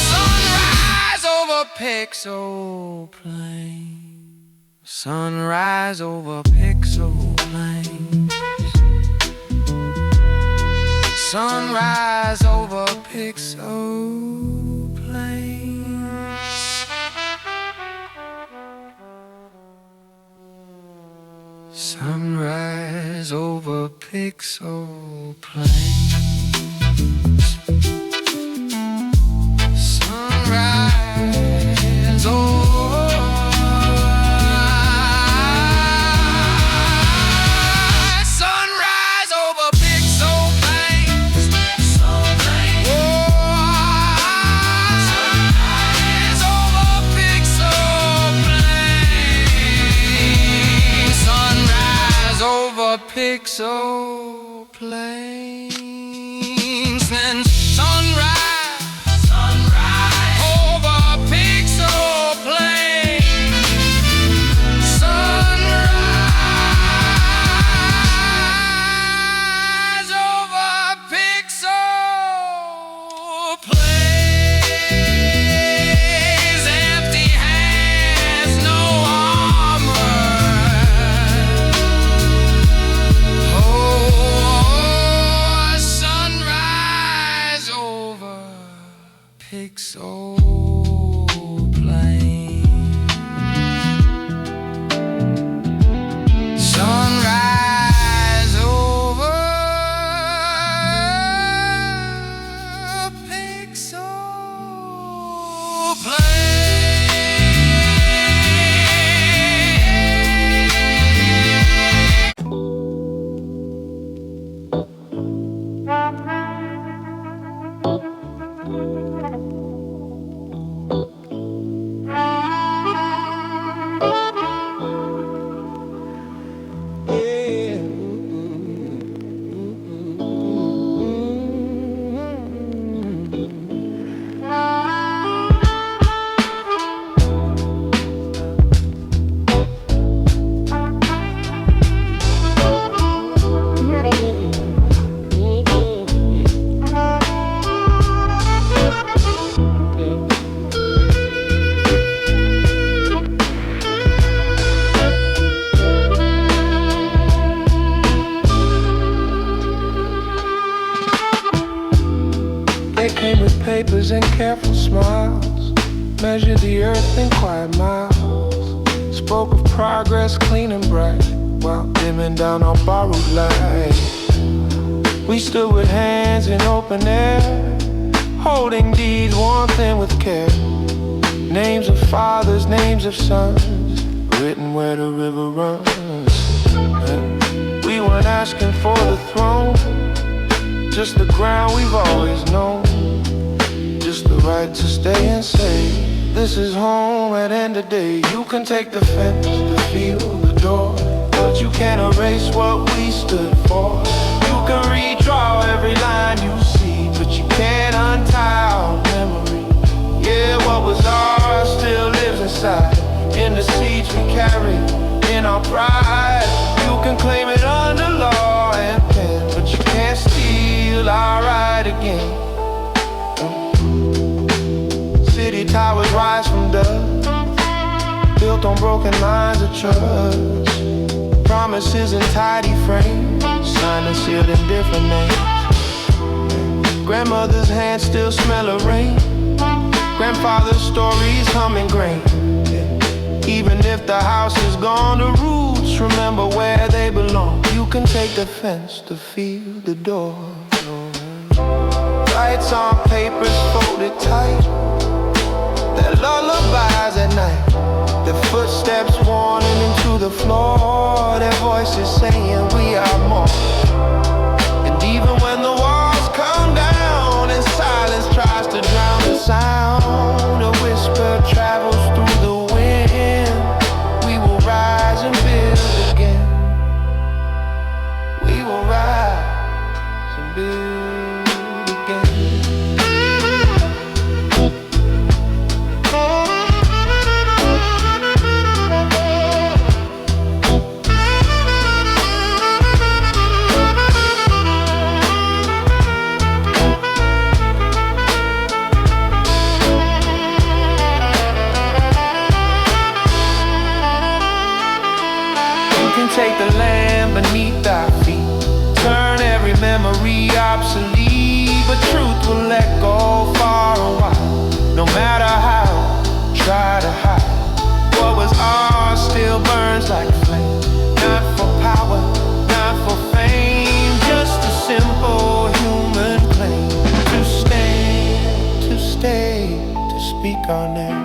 S3: Sunrise over pixel plains. Sunrise over pixel plains. Sunrise over pixel plains. Sunrise over pixel plains. Sunrise over. Sunrise over pixel plains. Sunrise over pixel plains. Sunrise over pixel plains. And sunrise over pixel plains. Sunrise over pixel. pixel plane. Sunrise over pixel plane. Papers and careful smiles, measured the earth in quiet miles, spoke of progress clean and bright, while dimming down our borrowed light. We stood with hands in open air, holding deeds, one thing with care. Names of fathers, names of sons, written where the river runs. We weren't asking for the throne, just the ground we've always known. Just the right to stay and say, this is home at end of day. You can take the fence, the field, the door, but you can't erase what we stood for. You can redraw every line you see, but you can't untie our memory. Yeah, what was ours still lives inside, in the seeds we carry, in our pride. You can claim it under law and pen, but you can't steal our right again. City towers rise from dust, built on broken lines of trust. Promises in tidy frames, signed and sealed in different names. Grandmother's hands still smell of rain, grandfather's stories humming grain. Even if the house is gone, the roots remember where they belong. You can take the fence, the field, the door. Writes on papers folded tight, their lullabies at night, their footsteps warning into the floor, their voices saying we are more. And even when the walls come down and silence tries to drown the sound, a whisper travels through the wind. We will rise and build again. We will rise and build again. Take the land beneath our feet, turn every memory obsolete, but truth will let go far and wide. No matter how, try to hide. What was ours still burns like a flame, not for power, not for fame, just a simple human claim to stay, to speak our name.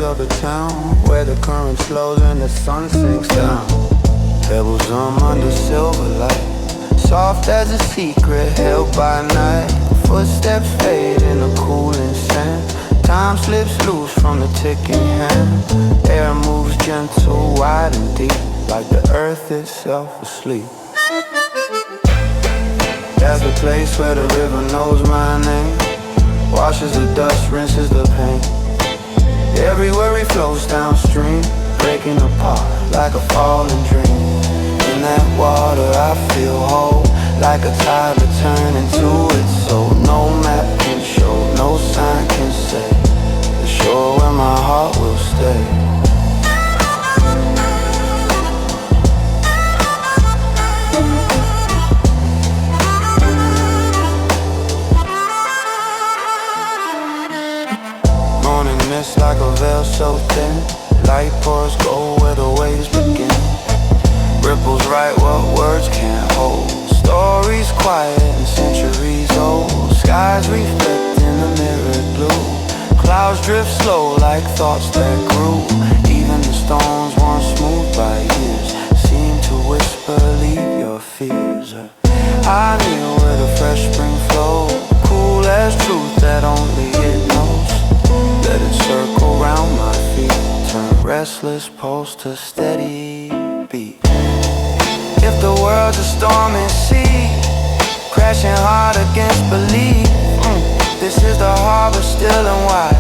S2: of the town, where the current slows and the sun sinks down. Pebbles under silver light, soft as a secret held by night. Footsteps fade in the cooling sand. Time slips loose from the ticking hand. Air moves gentle, wide and deep, like the earth itself asleep. There's a place where the river knows my name, washes the dust, rinses the pain. Everywhere it flows downstream, breaking apart like a falling dream. In that water I feel whole, like a tide returning to its soul. No map can show, no sign can say the shore where my heart will stay. Morning mist like a veil so thin, light pours gold where the waves begin. Ripples write what words can't hold, stories quiet and centuries old. Skies reflect in the mirrored blue, clouds drift slow like thoughts that grew. Even the stones once smooth by years seem to whisper, leave your fears. I kneel where the fresh spring flows, cool as truth that only it knows. Let it circle round my feet, turn restless pulse to steady beat. If the world's a stormy sea, crashing hard against belief, this is the harbor still and wide,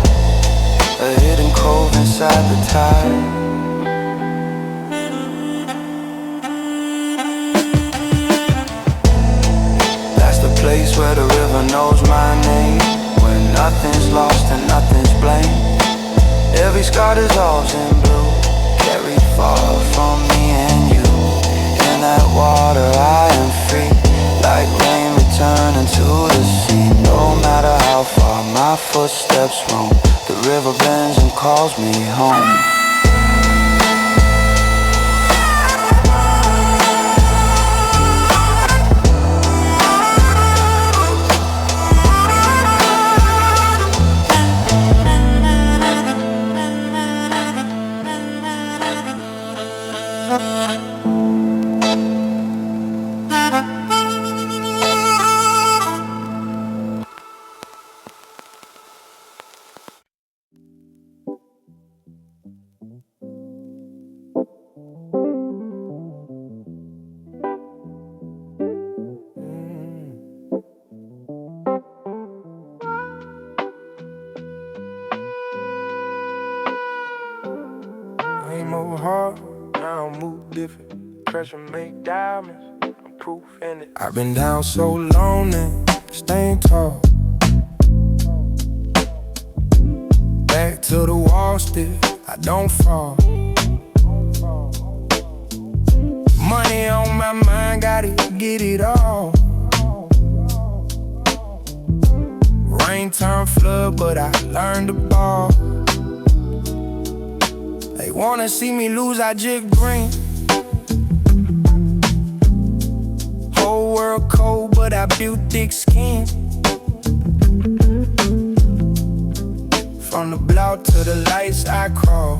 S2: a hidden cove inside the tide. That's the place where the river knows my name, where nothing's lost and nothing's blamed. Every scar dissolves in blue, carried far from me and you. In that water I am free, like rain returning to the sea. No matter how far my footsteps roam, the river bends and calls me home.
S3: Pressure make diamonds, I'm proof in it. I've been down so long and staying tall. Back to the wall still, I don't fall. Money on my mind, gotta get it all. Rain turned flood, but I learned to ball. They wanna see me lose, I just grin. Whole world cold, but I built thick skin. From the block to the lights I crawl.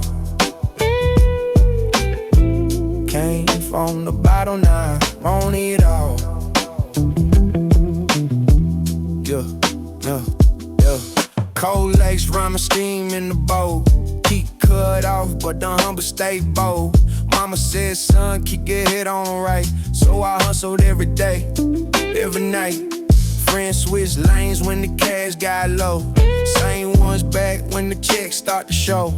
S3: Came from the bottom, now I'm on it all. Yeah, yeah, yeah. Cold legs, rhyme steam in the bowl. Keep cut off, but the humble stay bold. Mama said, son, keep your head on right. So I hustled every day, every night. Friends switch lanes when the cash got low. Same ones back when the checks start to show.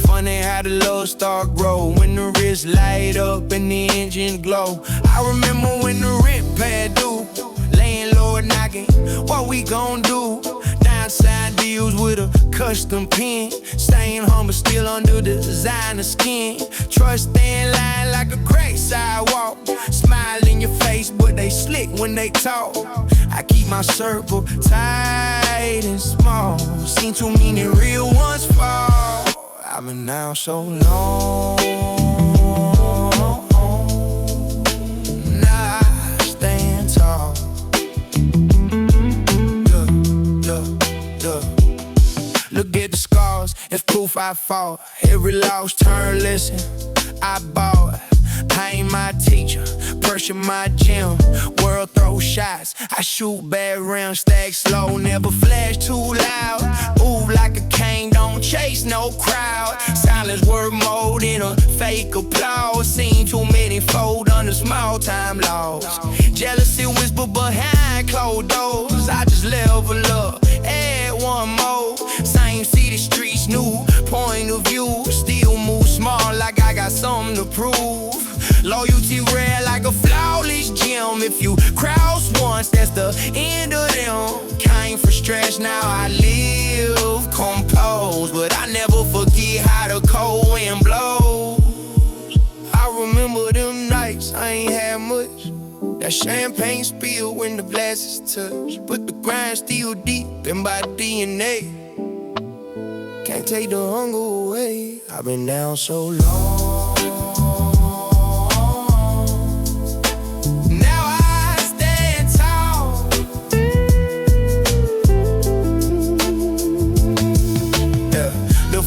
S3: Funny how the love start grow, when the wrist light up and the engine glow. I remember when the rent pad due, landlord knocking, what we gon' do? Downside deals with a custom pen, staying humble still under the designer skin. Trust in line like a cracked sidewalk, smile in your face but they slick when they talk. I keep my circle tight and small, seen too many real ones fall. I've been down so long, now I stand tall. Look at the scars, it's proof I I fall. Every loss turn lesson, I bought. Pain my teacher, pressure my gym. World throw shots, I shoot bad rounds, stack slow, never flash too loud. Move like a cane, don't chase no crowd. Silence worth more than a fake applause. Seen too many fold under small time laws. Jealousy whisper behind closed doors. I just level up, add one more. Same city streets, new point of view. Still move small like I got something to prove. Loyalty rare like a flawless gem. If you cross once, that's the end of them. Came for stress, now I live composed. But I never forget how the cold wind blows. I remember them nights, I ain't had much. That champagne spill when the glasses touch. But the grind still deep in my DNA. Can't take the hunger away. I've been down so long.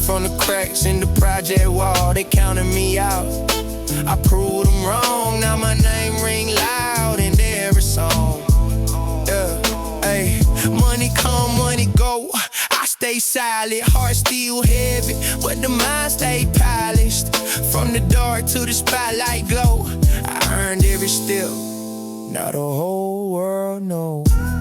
S3: From the cracks in the project wall, they counted me out. I proved them wrong, now my name ring loud in every song. Yeah, hey, money come, money go. I stay silent, heart still heavy, but the mind stay polished. From the dark to the spotlight glow, I earned every step. Now the whole world knows.